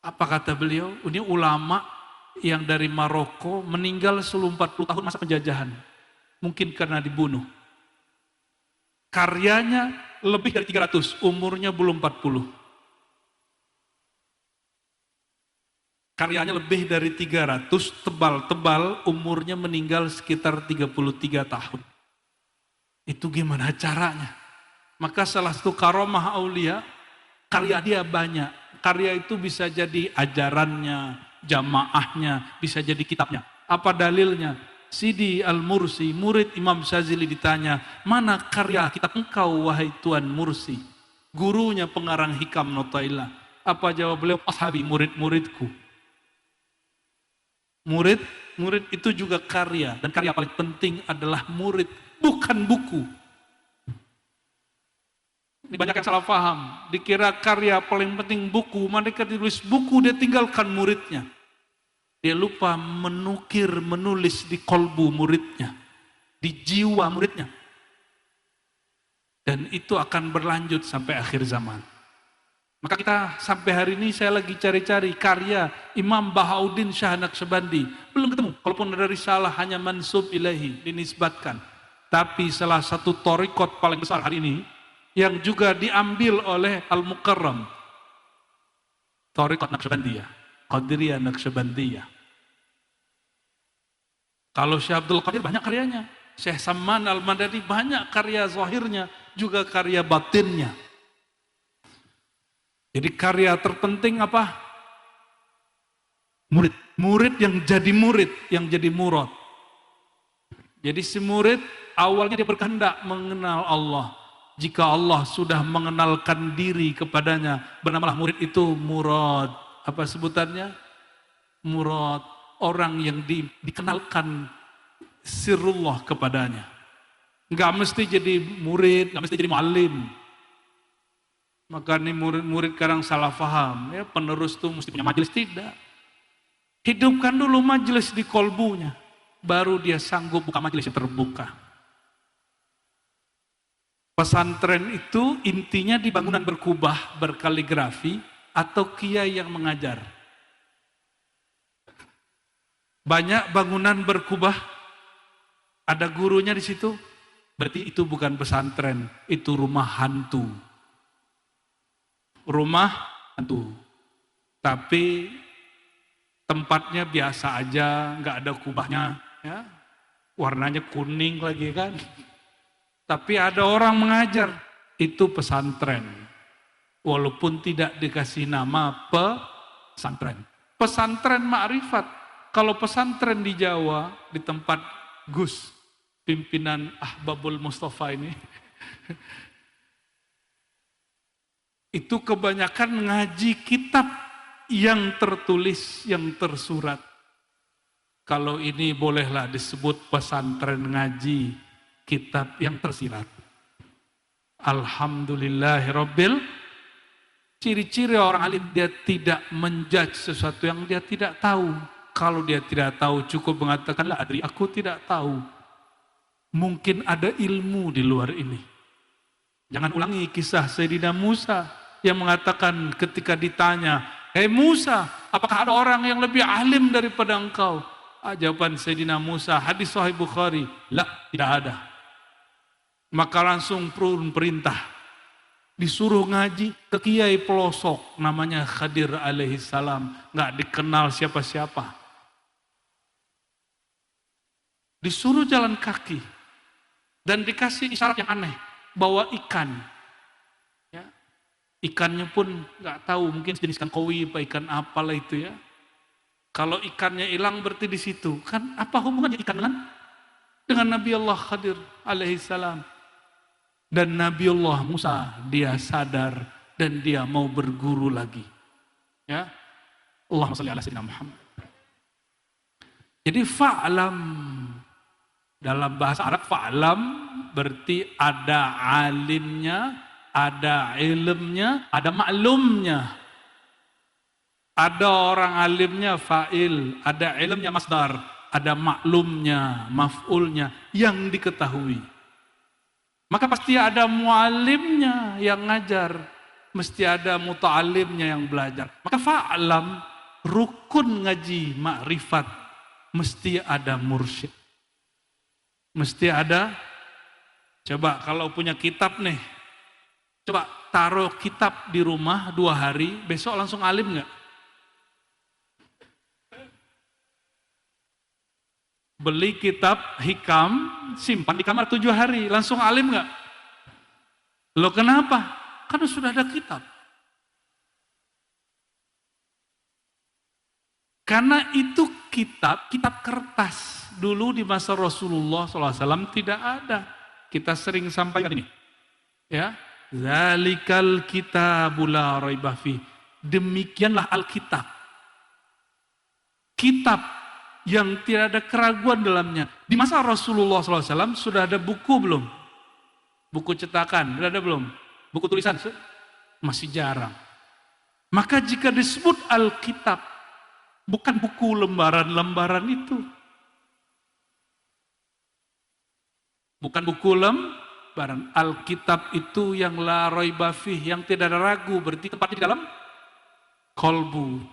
Apa kata beliau? Ini ulama yang dari Maroko meninggal sebelum 40 tahun masa penjajahan. Mungkin karena dibunuh. Karyanya lebih dari 300, umurnya belum 40. Karyanya lebih dari 300, tebal-tebal, umurnya meninggal sekitar 33 tahun. Itu gimana caranya? Maka salah satu karomah aulia, karya dia banyak. Karya itu bisa jadi ajarannya, jamaahnya, bisa jadi kitabnya. Apa dalilnya? Sidi Al-Mursi, murid Imam Syazili ditanya, mana karya kitab engkau wahai Tuan Mursi? Gurunya pengarang Hikam Notailah. Apa jawab beliau? Ashabi, murid-muridku. Murid itu juga karya. Dan karya paling penting adalah murid, bukan buku. Ini banyak yang salah paham. Dikira karya paling penting buku, mereka ditulis buku, dia tinggalkan muridnya. Dia lupa menulis di kolbu muridnya, di jiwa muridnya. Dan itu akan berlanjut sampai akhir zaman. Maka kita sampai hari ini saya lagi cari-cari karya Imam Bahauddin Shah Naqsyabandi. Belum ketemu, kalaupun ada risalah hanya mansub ilahi, dinisbatkan. Tapi salah satu thariqat paling besar hari ini, yang juga diambil oleh Al-Mukarram, thariqat Naqsyabandiyah, Qadiriyah Naqsyabandiyah. Kalau Syekh Abdul Qadir banyak karyanya, Syekh Samman Al-Madani banyak karya zahirnya, juga karya batinnya. Jadi karya terpenting apa? Murid. Murid yang jadi murad. Jadi si murid awalnya dia berkehendak mengenal Allah. Jika Allah sudah mengenalkan diri kepadanya, bernamalah murid itu murad. Apa sebutannya? Murad. Orang yang dikenalkan sirrullah kepadanya. Enggak mesti jadi murid, enggak mesti jadi muallim. Maka ini murid-murid kadang salah faham, ya penerus itu mesti punya majelis, tidak. Hidupkan dulu majelis di kolbunya, baru dia sanggup buka majelis yang terbuka. Pesantren itu intinya di bangunan berkubah, berkaligrafi, atau kiai yang mengajar. Banyak bangunan berkubah, ada gurunya di situ, berarti itu bukan pesantren, itu rumah hantu. Rumah hantu, tapi tempatnya biasa aja, nggak ada kubahnya, ya. Warnanya kuning lagi kan. Tapi ada orang mengajar, itu pesantren. Walaupun tidak dikasih nama pesantren. Pesantren ma'rifat. Kalau pesantren di Jawa, di tempat Gus, pimpinan Ahbabul Mustafa ini, itu kebanyakan ngaji kitab yang tertulis, yang tersurat. Kalau ini bolehlah disebut pesantren ngaji kitab yang tersirat. Alhamdulillahirabbil. Ciri-ciri orang alim, dia tidak menjudge sesuatu yang dia tidak tahu. Kalau dia tidak tahu, cukup mengatakan, la adri, aku tidak tahu. Mungkin ada ilmu di luar ini. Jangan ulangi kisah Sayyidina Musa yang mengatakan ketika ditanya, hei Musa, apakah ada orang yang lebih alim daripada engkau? Jawaban Sayyidina Musa, hadis Sahih Bukhari, la, tidak ada. Maka langsung perintah, disuruh ngaji ke kiai pelosok, namanya Khadir alaihi salam, nggak dikenal siapa-siapa. Disuruh jalan kaki, dan dikasih isyarat yang aneh, bawa ikan. Ikannya pun nggak tahu, mungkin jenis ikan koi, apa ikan apalah itu ya. Kalau ikannya hilang berarti di situ. Kan apa hubungannya ikan dengan Nabi Allah Khadir alaihi salam. Dan Nabi Allah Musa, dia sadar dan dia mau berguru lagi. Ya. Allahumma shalli ala sayyidina Muhammad. Jadi fa'lam, dalam bahasa Arab fa'lam berarti ada alimnya, ada ilmnya, ada maklumnya. Ada orang alimnya fa'il, ada ilmnya masdar, ada maklumnya, maf'ulnya yang diketahui. Maka pasti ada mualimnya yang ngajar, mesti ada muta'alimnya yang belajar. Maka fa'lam, rukun ngaji ma'rifat, mesti ada mursyid. Mesti ada, coba kalau punya kitab nih, coba taruh kitab di rumah 2 hari, besok langsung alim nggak? Beli kitab hikam, simpan di kamar 7 hari, langsung alim nggak? Loh kenapa? Karena sudah ada kitab. Karena itu kitab kertas. Dulu di masa Rasulullah SAW tidak ada. Kita sering sampaikan ini. Ya, zalikal kitabul la raiba fi. Demikianlah Alkitab. Kitab yang tidak ada keraguan dalamnya. Di masa Rasulullah SAW sudah ada buku belum? Buku cetakan, sudah ada belum? Buku tulisan? Masih jarang. Maka jika disebut Alkitab, bukan buku lembaran-lembaran itu. Bukan buku lembaran. Alkitab itu yang la raiba fih, yang tidak ada ragu, berarti tempatnya di dalam kolbu.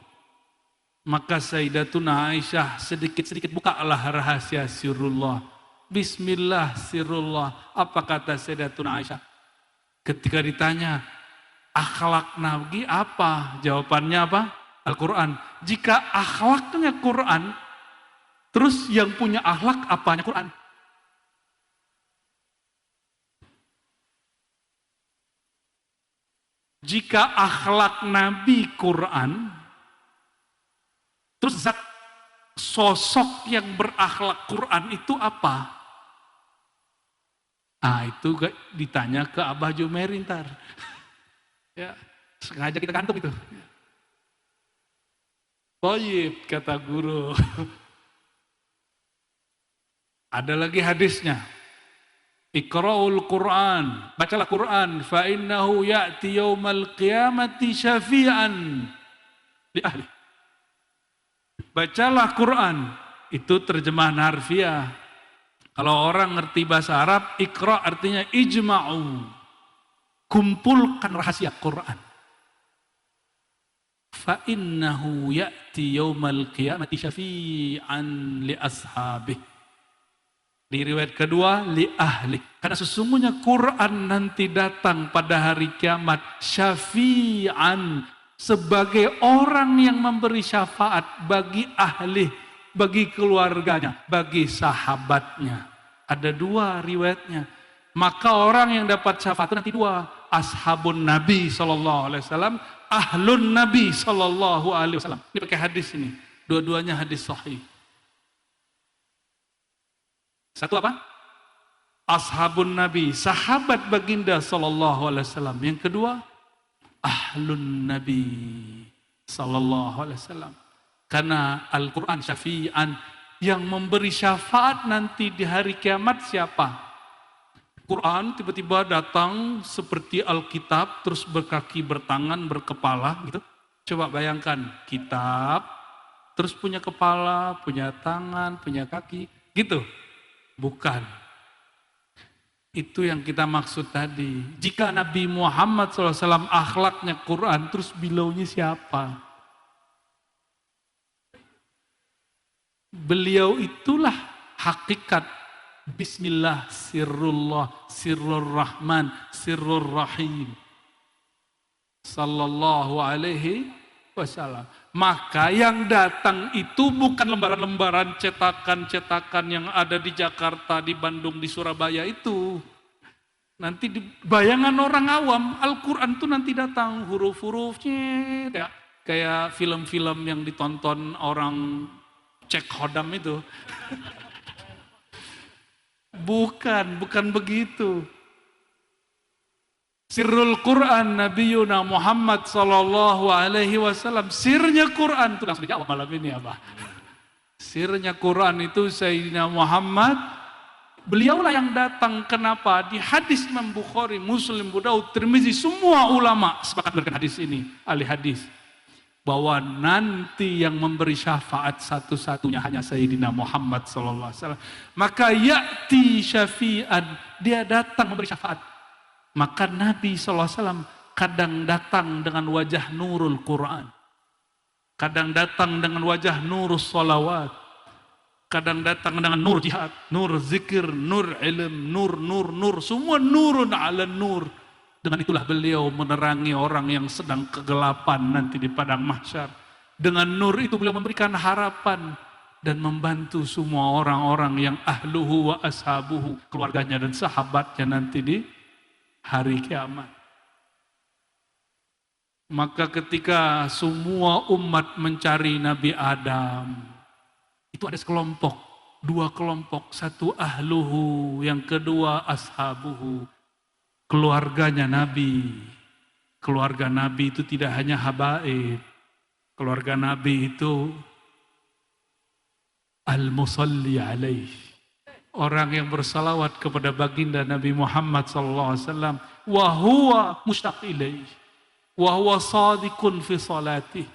Maka Sayyidatuna Aisyah sedikit-sedikit bukalah rahasia sirrullah. Bismillah sirrullah. Apa kata Sayyidatuna Aisyah? Ketika ditanya, akhlak Nabi apa? Jawabannya apa? Al-Quran. Jika akhlaknya Quran, terus yang punya akhlak apanya Quran? Jika akhlak Nabi Quran, terus zat sosok yang berakhlak Quran itu apa? Itu ditanya ke Abah Jumeir ntar. Ya, sengaja kita kantuk itu. Thayyib, kata guru. Ada lagi hadisnya. Iqra'ul Qur'an, bacalah Quran, fa innahu ya'ti yaumal qiyamati syafi'an li ahli. Bacalah Quran, itu terjemahan harfiah. Kalau orang ngerti bahasa Arab, Iqra artinya ijma'u, kumpulkan rahasia Quran. Fa innahu ya'ti yaumal qiyamati syafi'an li ashabih. Di riwayat kedua, li ahli. Karena sesungguhnya Quran nanti datang pada hari kiamat syafi'an, sebagai orang yang memberi syafaat bagi ahli, bagi keluarganya, bagi sahabatnya. Ada 2 riwayatnya. Maka orang yang dapat syafaat nanti 2, ashabun Nabi SAW, ahlun Nabi SAW. Ini pakai hadis ini, dua-duanya hadis sahih. Satu apa? Ashabun Nabi, sahabat baginda SAW. Yang kedua, ahlun Nabi SAW. Karena Al-Quran syafi'an, yang memberi syafaat nanti di hari kiamat siapa? Quran tiba-tiba datang seperti Alkitab, terus berkaki, bertangan, berkepala gitu. Coba bayangkan, kitab, terus punya kepala, punya tangan, punya kaki, gitu. Bukan. Itu yang kita maksud tadi. Jika Nabi Muhammad SAW akhlaknya Quran, terus bilaunya siapa? Beliau itulah hakikat Bismillah, sirrullah, sirrul rahman, sirrul rahim. Sallallahu alaihi wasallam. Maka yang datang itu bukan lembaran-lembaran cetakan-cetakan yang ada di Jakarta, di Bandung, di Surabaya itu. Nanti di bayangan orang awam, Al-Quran itu nanti datang huruf-hurufnya ya, kayak film-film yang ditonton orang cek hodam itu. Bukan begitu. Sirrul Quran Nabiyuna Muhammad sallallahu alaihi wasallam. Sirnya Quran itu langsung dijawab malam ini apa? Sirnya Quran itu Sayyidina Muhammad. Beliaulah yang datang. Kenapa? Di hadis Imam Bukhari, Muslim, Abu Daud, Tirmizi, semua ulama sepakat dengan hadis ini, ahli hadis, bahwa nanti yang memberi syafaat satu-satunya hanya Sayyidina Muhammad sallallahu alaihi wasallam. Maka ya'ti syafi'an, dia datang memberi syafaat. Maka Nabi SAW kadang datang dengan wajah nurul Quran. Kadang datang dengan wajah nurul salawat. Kadang datang dengan nur jihad, nur zikir, nur ilm, nur. Semua nurun ala nur. Dengan itulah beliau menerangi orang yang sedang kegelapan nanti di padang mahsyar. Dengan nur itu beliau memberikan harapan. dan membantu semua orang-orang yang ahluhu wa ashabuhu, keluarganya dan sahabatnya nanti di hari kiamat. Maka ketika semua umat mencari Nabi Adam, itu ada sekelompok, dua kelompok, satu ahluhu, yang kedua ashabuhu, keluarganya Nabi. Keluarga Nabi itu tidak hanya habaib, keluarga Nabi itu al-musalli alaih, orang yang bersalawat kepada baginda Nabi Muhammad SAW, wa huwa mushtaq ilaih, wa huwa sadiqun fi salatih,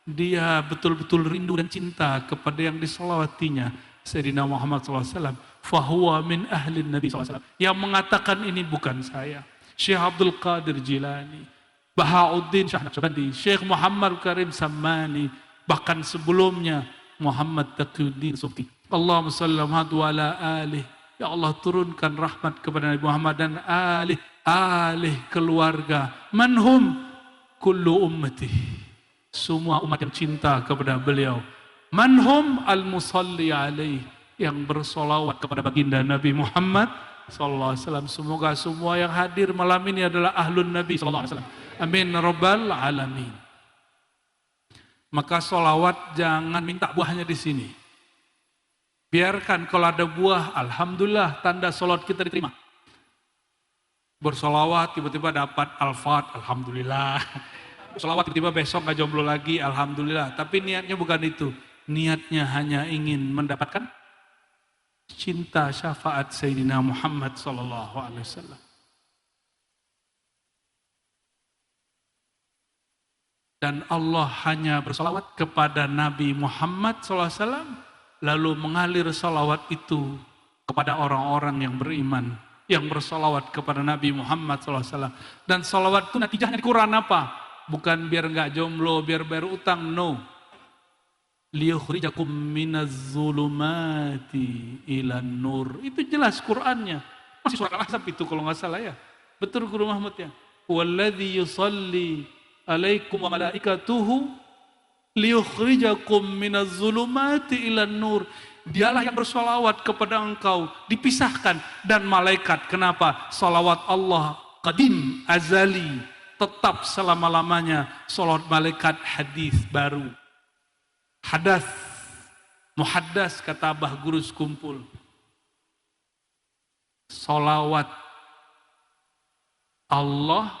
dia betul-betul rindu dan cinta kepada yang disalawatinya Sayyidina Muhammad SAW. Fahuwa min ahlin Nabi SAW. Yang mengatakan ini bukan saya, Syekh Abdul Qadir Jilani, Bahauddin Syah Naqsyabandi, Syekh Muhammad Karim Sammani, bahkan sebelumnya Muhammad Taqiyuddin Subki. Allahumma salli ala alih. Ya Allah, turunkan rahmat kepada Nabi Muhammad dan alih keluarga. Manhum kullu ummati, semua umat yang cinta kepada beliau. Manhum al-musalli alaih, yang bersolawat kepada baginda Nabi Muhammad sallallahu alaihi wasallam. Semoga semua yang hadir malam ini adalah ahlun Nabi sallallahu alaihi wasallam. Amin rabbal alamin. Maka solawat jangan minta buahnya di sini. Biarkan kalau ada buah, alhamdulillah, tanda solawat kita diterima. Bersolawat tiba-tiba dapat alfat, alhamdulillah. Bersolawat tiba-tiba besok nggak jomblo lagi, alhamdulillah. Tapi niatnya bukan itu. Niatnya hanya ingin mendapatkan cinta syafaat Sayyidina Muhammad sallallahu alaihi wasallam. Dan Allah hanya bersalawat kepada Nabi Muhammad SAW, lalu mengalir salawat itu kepada orang-orang yang beriman, yang bersalawat kepada Nabi Muhammad SAW. Dan salawat itu natijahnya di Quran apa? Bukan biar nggak jomblo, biar bayar utang, no. Liyukhrijakum minaz zulumati ilan nur. Itu jelas Qurannya. Masih surat Al-Ahzab itu kalau nggak salah ya. Betul Guru Mahmud ya. Walladzi yusalli alaikum wa malaikatuhu liyukhrijakum minaz zulumati ilan nur. Dialah yang bersolawat kepada engkau, dipisahkan, dan malaikat. Kenapa? Solawat Allah qadim, azali, tetap selama-lamanya. Solawat malaikat hadis baru. Hadas, muhaddas, kata Abah Guru Sekumpul. Solawat Allah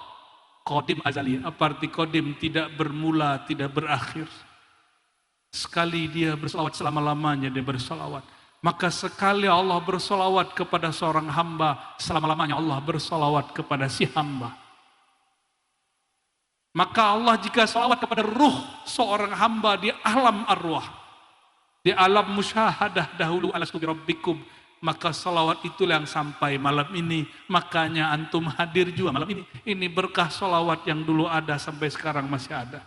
qadim azali. Apa arti qadim? Tidak bermula, tidak berakhir. Sekali dia bersolawat, selama-lamanya dia bersolawat. Maka sekali Allah bersolawat kepada seorang hamba, selama-lamanya Allah bersolawat kepada si hamba. Maka Allah jika solawat kepada ruh seorang hamba di alam arwah, di alam musyahadah dahulu alastu bi rabbikum, maka salawat itulah yang sampai malam ini. Makanya antum hadir juga malam ini. Ini berkah salawat yang dulu ada sampai sekarang masih ada.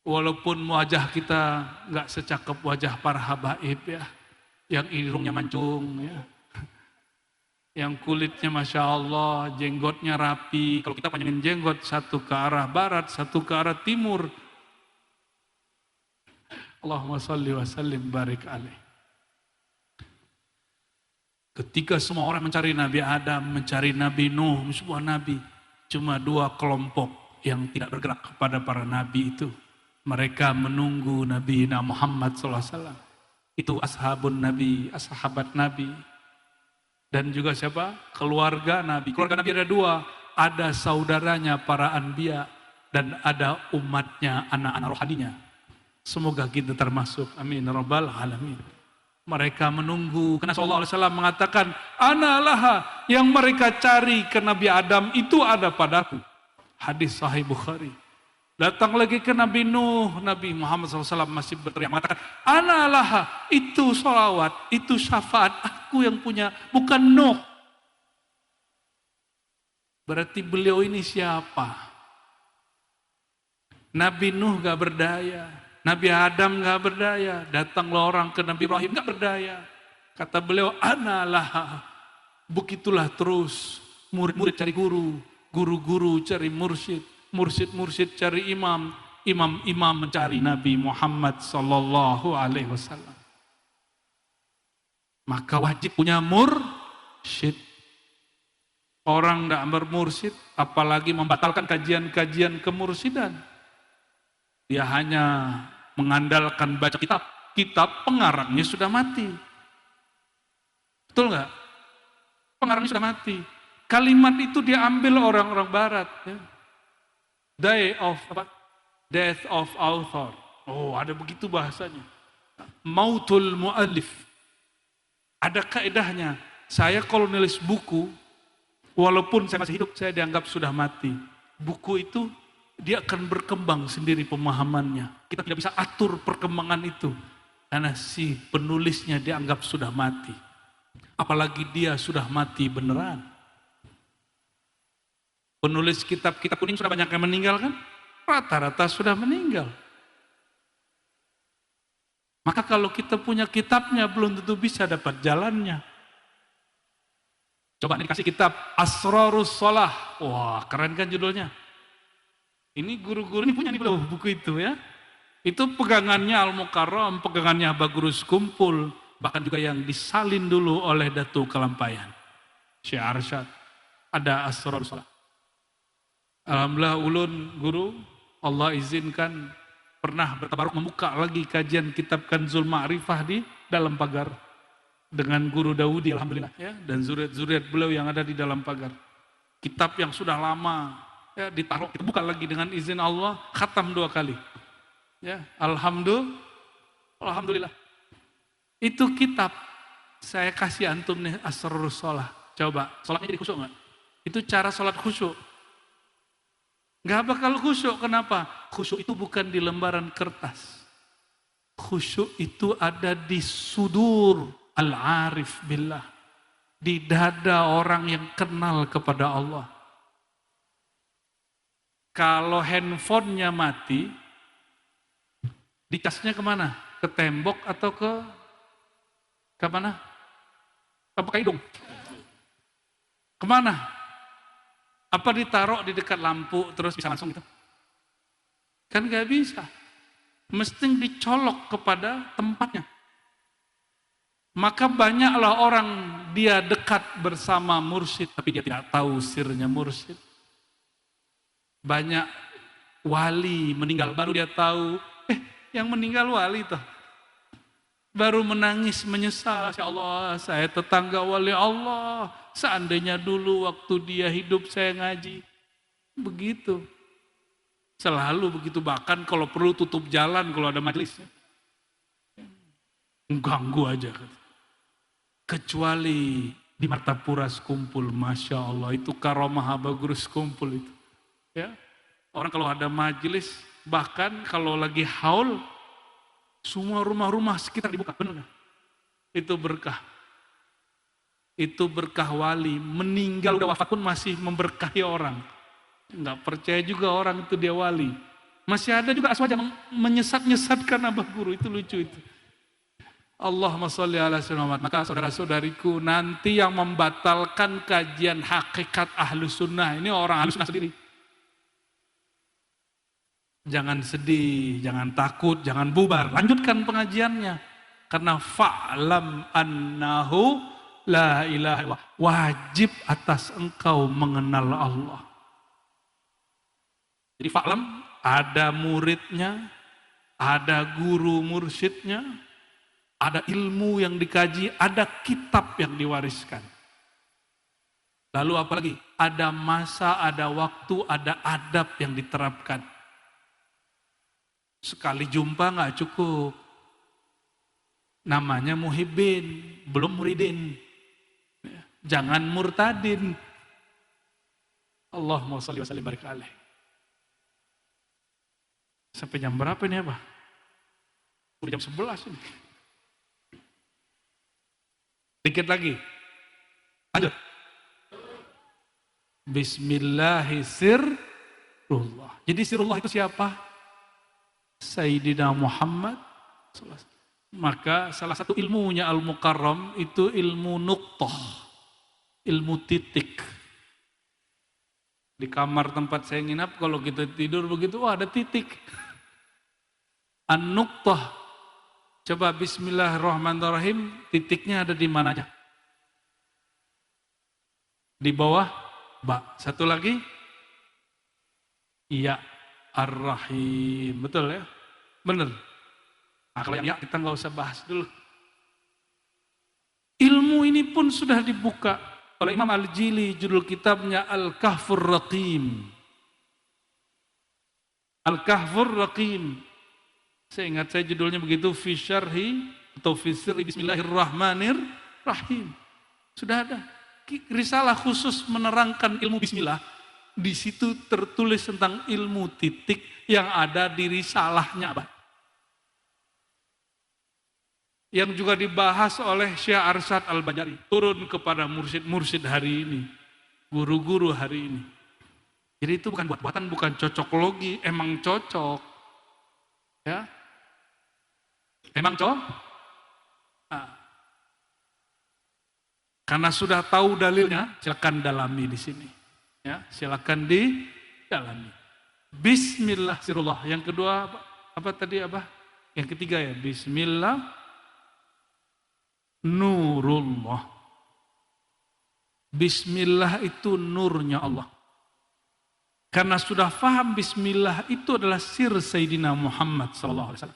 Walaupun wajah kita nggak secakep wajah para habaib ya, yang hidungnya mancung ya, yang kulitnya Masya Allah, jenggotnya rapi. Kalau kita panjangin jenggot, satu ke arah barat, satu ke arah timur. Allahumma salli wa sallim barik alaih. Ketika semua orang mencari Nabi Adam, mencari Nabi Nuh, semua Nabi, cuma dua kelompok yang tidak bergerak kepada para Nabi itu. Mereka menunggu Nabi Muhammad SAW. Itu ashabun Nabi, ashabat Nabi. Dan juga siapa? Keluarga Nabi. Keluarga Nabi ada dua. Ada saudaranya para anbiya dan ada umatnya, anak-anak rohaninya. Semoga kita termasuk. Amin rabbal alamin. Mereka menunggu. Karena sallallahu alaihi wasallam mengatakan, ana laha, yang mereka cari ke Nabi Adam itu ada padaku. Hadis Sahih Bukhari. Datang lagi ke Nabi Nuh, Nabi Muhammad SAW masih berteriak mengatakan, ana laha, itu sholawat, itu syafaat, aku yang punya, bukan Nuh. Berarti beliau ini siapa? Nabi Nuh gak berdaya, Nabi Adam gak berdaya, datanglah orang ke Nabi Ibrahim gak berdaya. Kata beliau, ana laha, begitulah terus, murid-murid cari guru, guru-guru cari mursyid, mursyid-mursyid cari imam, imam-imam mencari Nabi Muhammad sallallahu alaihi wasallam. Maka wajib punya mursyid. Orang tidak bermursyid, apalagi membatalkan kajian-kajian kemursidan. Dia hanya mengandalkan baca kitab. Kitab pengarangnya sudah mati. Betul nggak? Pengarangnya sudah mati. Kalimat itu diambil orang-orang barat. Ya. Death of author. Oh, ada begitu bahasanya. Mautul mu'allif. Ada kaedahnya. Saya kalau nulis buku, walaupun saya masih hidup, saya dianggap sudah mati. Buku itu, dia akan berkembang sendiri pemahamannya. Kita tidak bisa atur perkembangan itu. Karena si penulisnya dianggap sudah mati. Apalagi dia sudah mati beneran. Penulis kitab-kitab kuning sudah banyak yang meninggal kan? Rata-rata sudah meninggal. Maka kalau kita punya kitabnya, belum tentu bisa dapat jalannya. Coba dikasih kitab Asrarus Shalah. Wah, keren kan judulnya? Ini guru-guru ini punya nih belum buku itu ya. Itu pegangannya Al-Mukarram, pegangannya Bagurus Kumpul, bahkan juga yang disalin dulu oleh Datu Kalampayan. Syekh Arsyad. Ada Asrarus Shalah. Alhamdulillah ulun guru, Allah izinkan pernah bertabaruk membuka lagi kajian kitab Kanzul Ma'rifah di dalam pagar. Dengan guru Daudi alhamdulillah ya, dan zuriat-zuriat beliau yang ada di dalam pagar. Kitab yang sudah lama ya ditaruh, kita buka lagi dengan izin Allah, khatam 2 kali. Ya, alhamdulillah. Itu kitab saya kasih antum nih Asrarus Shalah. Coba, salatnya jadi khusyuk enggak? Itu cara salat khusyuk. Enggak bakal khusyuk, kenapa? Khusyuk itu bukan di lembaran kertas. Khusyuk itu ada di sudur al-arif billah, di dada orang yang kenal kepada Allah. Kalau handphonenya mati, dicasnya kemana? Ke tembok atau ke mana? Apa ke hidung? Kemana? Apa ditaruh di dekat lampu terus bisa langsung gitu? Kan gak bisa. Mesti dicolok kepada tempatnya. Maka banyaklah orang dia dekat bersama mursyid, tapi dia tidak tahu sirnya mursyid. Banyak wali meninggal, baru dia tahu, yang meninggal wali toh. Baru menangis menyesal, ya Allah saya tetangga wali Allah, seandainya dulu waktu dia hidup saya ngaji. Begitu. Selalu begitu, bahkan kalau perlu tutup jalan kalau ada majelis. Ganggu aja. Kecuali di Martapura Kumpul, Masya Allah, itu karomah Bagurus Kumpul itu. Ya, orang kalau ada majelis, bahkan kalau lagi haul, semua rumah-rumah sekitar dibuka, benar gak? Itu berkah. Itu berkah wali, meninggal udah wafat pun masih memberkahi orang. Nggak percaya juga orang itu dia wali. Masih ada juga aswaja menyesat-nyesatkan abah guru, itu lucu itu. Allahumma sholli ala sayyidina. Maka saudara-saudariku, nanti yang membatalkan kajian hakikat Ahlus Sunnah, ini orang Ahlus Sunnah sendiri. Jangan sedih, jangan takut, jangan bubar. Lanjutkan pengajiannya. Karena fa'lam annahu la ilaha illallah. Wajib atas engkau mengenal Allah. Jadi fa'lam, ada muridnya, ada guru mursyidnya, ada ilmu yang dikaji, ada kitab yang diwariskan. Lalu apalagi? Ada masa, ada waktu, ada adab yang diterapkan. Sekali jumpa nggak cukup. Namanya muhibbin, belum muridin. Jangan murtadin. Allahumma sholli wa sallim barik alaih. Sampai jam berapa ini apa? Udah jam 11 ini. Dikit lagi. Lanjut. Bismillahirrahmanirrahim. Jadi sirullah itu siapa? Sayyidina Muhammad. Maka salah satu ilmunya Al-Mukarram itu ilmu nuqtah. Ilmu titik. Di kamar tempat saya nginap, kalau kita tidur begitu, wah ada titik. An-Nuqtah. Coba bismillahirrahmanirrahim, titiknya ada di mana aja? Di bawah ba. Satu lagi, ya ar-rahim. Betul ya? Benar. Nah, kalau ya kita nggak usah bahas dulu. Ilmu ini pun sudah dibuka oleh Imam Al-Jili, judul kitabnya Al-Kahfur Raqim. Al-Kahfur Raqim. Saya ingat saya judulnya begitu, fi syarhi atau fi sirri bismillahirrahmanirrahim. Sudah ada risalah khusus menerangkan ilmu bismillah. Di situ tertulis tentang ilmu titik yang ada di risalahnya, Abah. Yang juga dibahas oleh Syekh Arsyad Al-Bajari, turun kepada mursyid-mursyid hari ini, guru-guru hari ini. Jadi itu bukan buat-buatan, bukan cocokologi, emang cocok. Ya. Emang cocok? Nah. Karena sudah tahu dalilnya, silakan dalami di sini. Ya, silakan didalami. Bismillahirrahmanirrahim. Yang kedua apa tadi, Abah? Yang ketiga ya, bismillah nurullah. Bismillah itu nurnya Allah. Karena sudah faham bismillah itu adalah sir Sayyidina Muhammad SAW.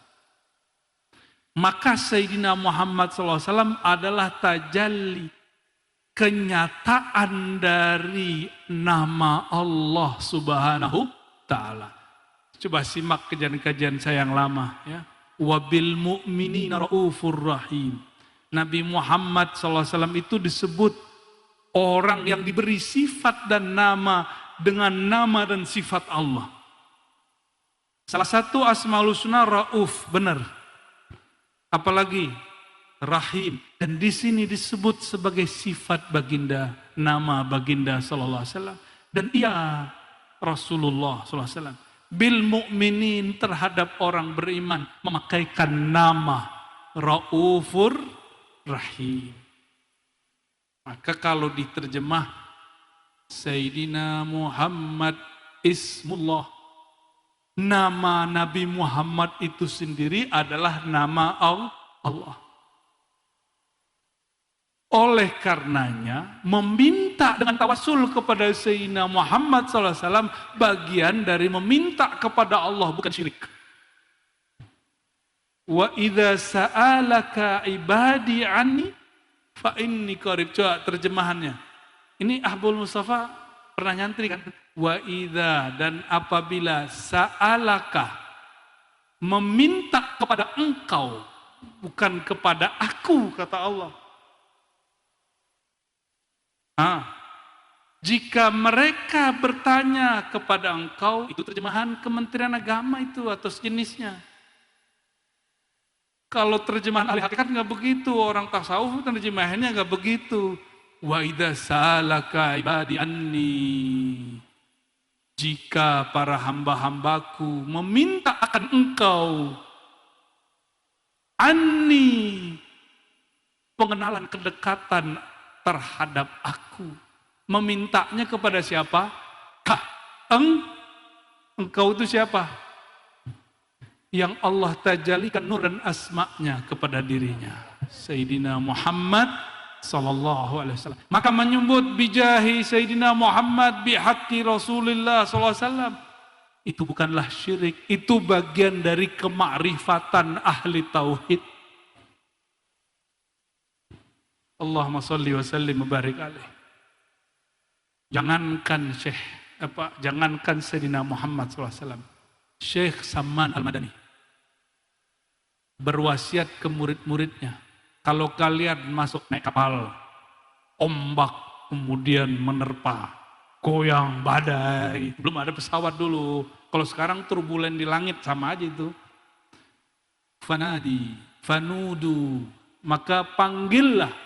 Maka Sayyidina Muhammad SAW adalah tajalli, kenyataan dari nama Allah Subhanahu Ta'ala. Coba simak kajian-kajian saya yang lama ya. Wabil mu'minina raufur rahim. Nabi Muhammad SAW itu disebut orang yang diberi sifat dan nama dengan nama dan sifat Allah. Salah satu asmaul husna rauf, benar. Apalagi rahim, dan di sini disebut sebagai sifat baginda, nama baginda sallallahu alaihi wasallam. Dan ia Rasulullah sallallahu alaihi wasallam bil mu'minin, terhadap orang beriman memakaikan nama raufur rahim. Maka kalau diterjemah Sayyidina Muhammad ismullah, nama Nabi Muhammad itu sendiri adalah nama Allah. Oleh karenanya meminta dengan tawasul kepada Sayyidina Muhammad SAW bagian dari meminta kepada Allah, bukan syirik. Wa idza sa'alaka ibadi anni fa inni qarib. Coba terjemahannya. Ini Ahbul Mustafa pernah nyantri kan? Wa idza, dan apabila sa'alaka, meminta kepada engkau, bukan kepada aku, kata Allah. Jika mereka bertanya kepada engkau, itu terjemahan Kementerian Agama itu atau sejenisnya. Kalau terjemahan ahli hakikat nggak begitu, orang tasawuf terjemahannya nggak begitu. Wa idza salaka ibadi anni, jika para hamba-hambaku meminta akan engkau, anni, pengenalan kedekatan terhadap aku. Memintanya kepada siapa? Engkau itu siapa? Yang Allah tajalikan nur dan asma'nya kepada dirinya, Sayyidina Muhammad sallallahu alaihi wasallam. Maka menyebut bijahi Sayyidina Muhammad, bihaqqi Rasulullah sallallahu alaihi wasallam, itu bukanlah syirik, itu bagian dari kemakrifatan ahli tauhid. Allahumma shalli wa sallim wa barik alaih. Jangankan Sayyidina Muhammad sallallahu alaihi wasallam, Syekh Samman Al-Madani berwasiat ke murid-muridnya, kalau kalian masuk naik kapal, ombak kemudian menerpa, goyang badai, belum ada pesawat dulu. Kalau sekarang turbulen di langit sama aja itu. Fanadi, fanudu, maka panggillah,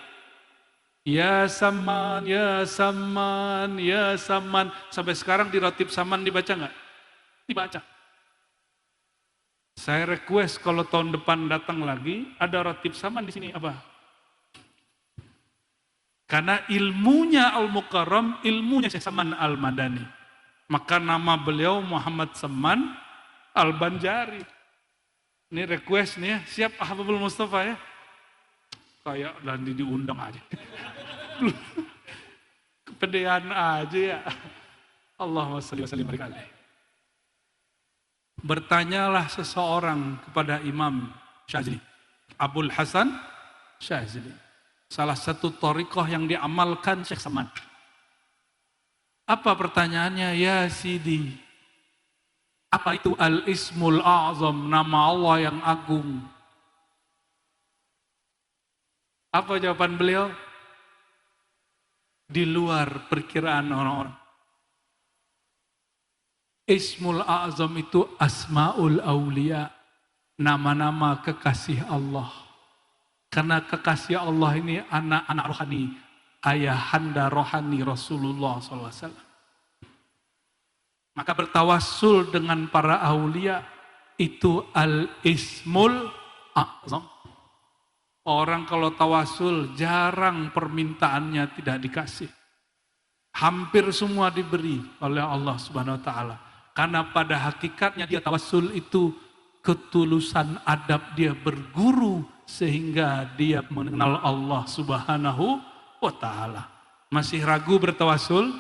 ya Saman, ya Saman, ya Saman. Sampai sekarang di Ratib Saman dibaca nggak? Dibaca. Saya request kalau tahun depan datang lagi, ada Ratib Saman di sini, apa? Karena ilmunya Al-Mukarram, ilmunya Syekh Saman Al-Madani. Maka nama beliau Muhammad Saman Al-Banjari. Ini request nih ya, siap Ahbabul Mustafa ya. Kayak dan diundang aja. Kepedean aja ya. Allahumma shalli wa sallim wa barik alaihi. Bertanyalah seseorang kepada Imam Syazili, Abul Hasan Syazili, salah satu thariqah yang diamalkan Syekh Samad. Apa pertanyaannya? Ya Sidi, apa itu Al-Ismul A'zam, nama Allah yang agung? Apa jawaban beliau? Di luar perkiraan orang-orang. Ismul A'zam itu Asma'ul Aulia, nama-nama kekasih Allah. Karena kekasih Allah ini anak-anak rohani, ayahanda rohani Rasulullah SAW. Maka bertawassul dengan para aulia itu Al-Ismul A'zam. Orang kalau tawasul jarang permintaannya tidak dikasih. Hampir semua diberi oleh Allah Subhanahu wa taala. Karena pada hakikatnya dia tawassul itu ketulusan adab dia berguru sehingga dia mengenal Allah Subhanahu wa taala. Masih ragu bertawassul?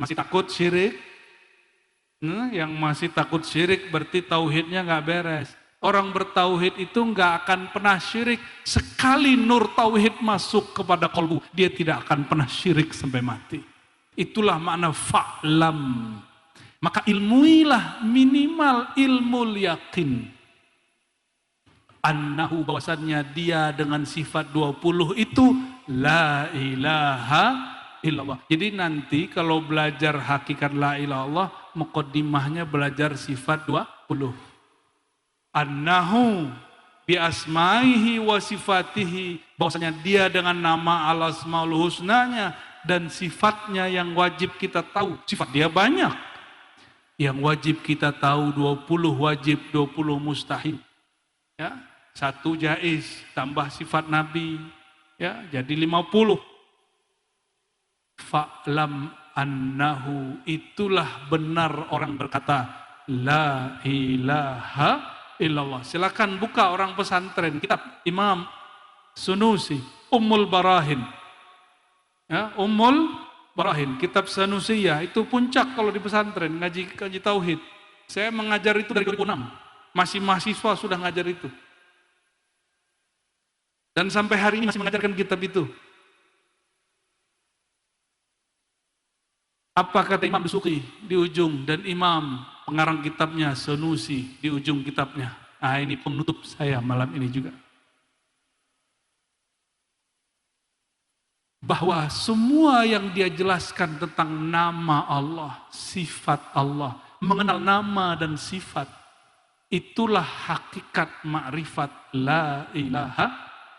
Masih takut syirik? Yang masih takut syirik berarti tauhidnya nggak beres. Orang bertauhid itu nggak akan pernah syirik. Sekali nur tauhid masuk kepada kalbu, dia tidak akan pernah syirik sampai mati. Itulah makna fa'lam. Maka ilmuilah minimal ilmu yakin. Annahu, bahwasannya dia dengan sifat 20 itu la ilaha illallah. Jadi nanti kalau belajar hakikat la ilaha illallah, muqaddimahnya belajar sifat 20. Annahu bi asma'ihi wa sifatihi, bahwasanya dia dengan nama al-asmaul husnanya dan sifatnya yang wajib kita tahu. Sifat dia banyak. Yang wajib kita tahu 20 wajib, 20 mustahil. Ya, 1 jaiz tambah sifat Nabi, ya, jadi 50. Fa'lam annahu, itulah benar orang berkata la ilaha illallah. Silakan buka orang pesantren kitab Imam Sunusi Ummul Barahin. Ya, Ummul Barahin, kitab Sanusiyah itu puncak kalau di pesantren ngaji tauhid. Saya mengajar itu dari 2006. Masih mahasiswa sudah ngajar itu. Dan sampai hari ini masih mengajarkan kitab itu. Apa kata Imam Dusuki di ujung dan Imam pengarang kitabnya Sanusi di ujung kitabnya. Nah, ini penutup saya malam ini juga. Bahwa semua yang dia jelaskan tentang nama Allah, sifat Allah, mengenal nama dan sifat, itulah hakikat ma'rifat la ilaha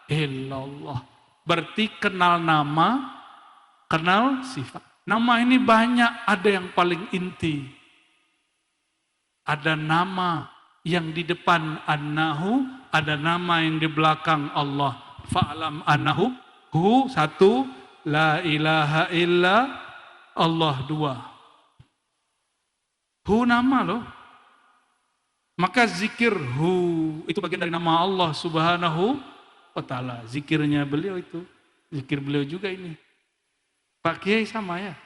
illallah. Berarti kenal nama, kenal sifat. Nama ini banyak, ada yang paling inti. Ada nama yang di depan annahu, ada nama yang di belakang Allah. Fa'lam annahu, hu 1, la ilaha illa Allah 2. Hu nama loh. Maka zikir hu itu bagian dari nama Allah Subhanahu wa taala. Zikirnya beliau itu, zikir beliau juga ini. Pak Kiai sama ya?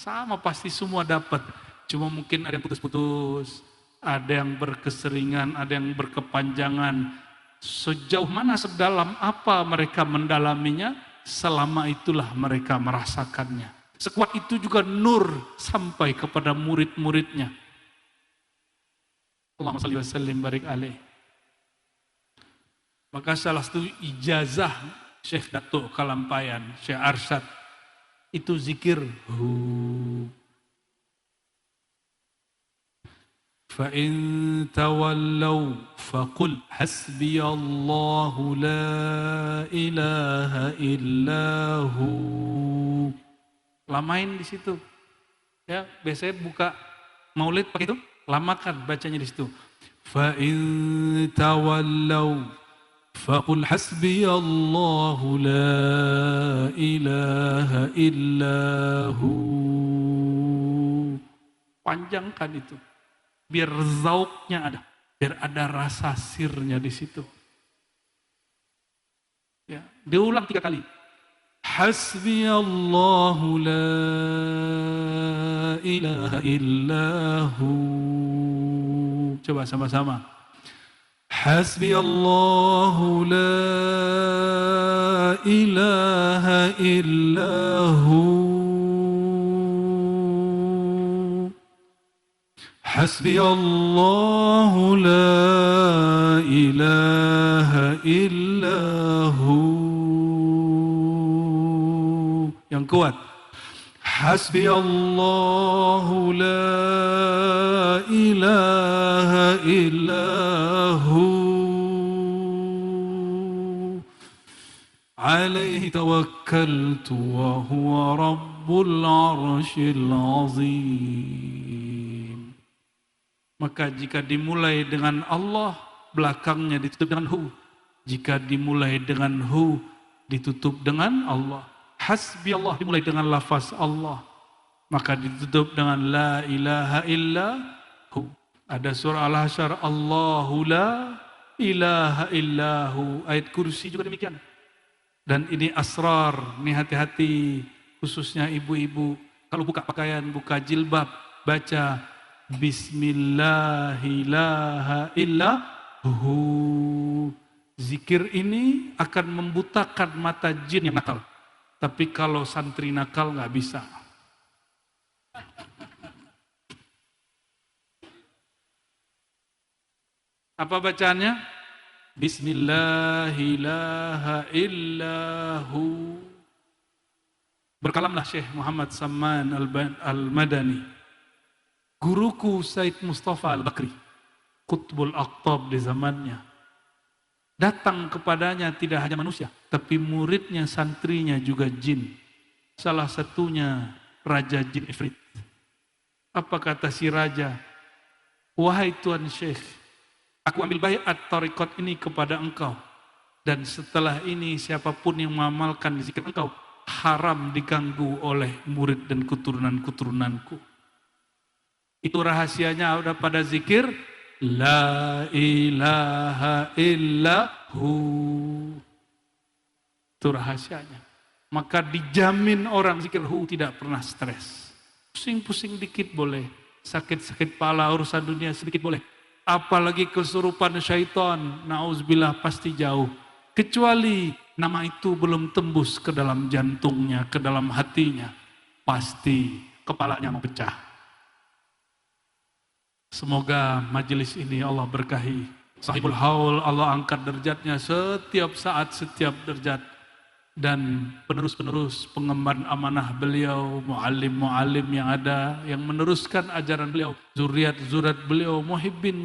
Sama, pasti semua dapat. Cuma mungkin ada yang putus-putus, ada yang berkeseringan, ada yang berkepanjangan. Sejauh mana, sedalam apa mereka mendalaminya, selama itulah mereka merasakannya. Sekuat itu juga nur sampai kepada murid-muridnya. Allahumma shalli wa sallim barik alaih. Maka salah satu ijazah Syekh Datuk Kalampayan, Syekh Arsyad, itu zikir hu. Fa in tawallaw faqul hasbiyallahu la ilaha illahu. Lamain di situ. Ya, biasanya buka Maulid pakai itu, lamakan bacanya di situ. Fa in tawallaw faqul hasbiyallahu la ilaha illahu. Panjangkan itu biar zauknya ada. Biar ada rasa sirnya di situ. Ya, diulang 3 kali. Hasbi Allahu la ilaha illahu. Coba sama-sama. Hasbi Allahu la ilaha illahu. Hasbi Allahu la ilaha illahu. Yang kuat. Hasbi Allahu la ilaha illahu. Alaihi tawakkaltu wa huwa rabbul arshil azim. Maka jika dimulai dengan Allah, belakangnya ditutup dengan hu. Jika dimulai dengan hu, ditutup dengan Allah. Hasbi Allah dimulai dengan lafaz Allah, maka ditutup dengan la ilaha illahu. Ada surah Al-Hasyr, Allahu la ilaha illahu. Ayat kursi juga demikian. Dan ini asrar, ini hati-hati, khususnya ibu-ibu. Kalau buka pakaian, buka jilbab, baca Bismillahillahu. Zikir ini akan membutakan mata jin yang nakal. Tapi kalau santri nakal nggak bisa. Apa bacaannya? Bismillahillahu. Berkalamlah Syekh Muhammad Samman Al-Madani. Guruku Said Mustafa Al-Bakri, Qutbul Aqtab di zamannya. Datang kepadanya tidak hanya manusia, tapi muridnya, santrinya juga jin. Salah satunya Raja Jin Ifrit. Apa kata si raja? Wahai Tuan Syekh, aku ambil baiat tarekat ini kepada engkau. Dan setelah ini siapapun yang mengamalkan zikir engkau, haram diganggu oleh murid dan keturunan-keturunanku. Itu rahasianya ada pada zikir la ilaha illahu. Itu rahasianya. Maka dijamin orang zikir hu tidak pernah stres. Pusing-pusing dikit boleh, sakit-sakit kepala urusan dunia sedikit boleh. Apalagi kesurupan syaitan, na'udzubillah, pasti jauh. Kecuali nama itu belum tembus ke dalam jantungnya, ke dalam hatinya, pasti kepalanya mau pecah. Semoga majelis ini Allah berkahi. Sahibul Haul, Allah angkat derajatnya setiap saat, setiap derajat. Dan penerus-penerus pengemban amanah beliau, muallim-muallim yang ada, yang meneruskan ajaran beliau, zuriat-zuriat beliau, muhibbin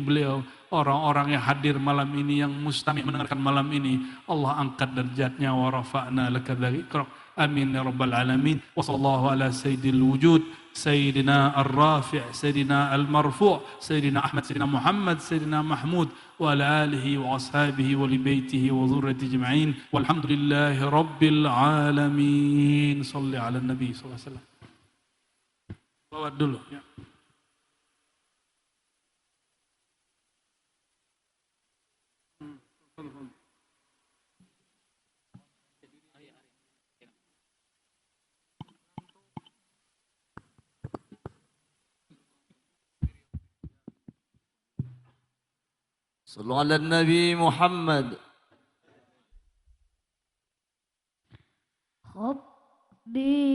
beliau, orang-orang yang hadir malam ini, yang mustami mendengarkan malam ini, Allah angkat derajatnya, wa rafa'na laka dzikrak. Amin ya rabbal alamin. Wa sallallahu ala sayyidil wujud, Sayyidina Ar-Rafi', Sayyidina Al-Marfu', Sayyidina Ahmad, Sayyidina Muhammad, Sayyidina Mahmud, wa ala alihi wa ashabihi wa li baitihi wa dhurriyyati ajma'in. Walhamdulillahi rabbil alamin. Shalli ala Nabi sallallahu alaihi wasallam. Bawa dulu ya. صلوا على النبي محمد. خبري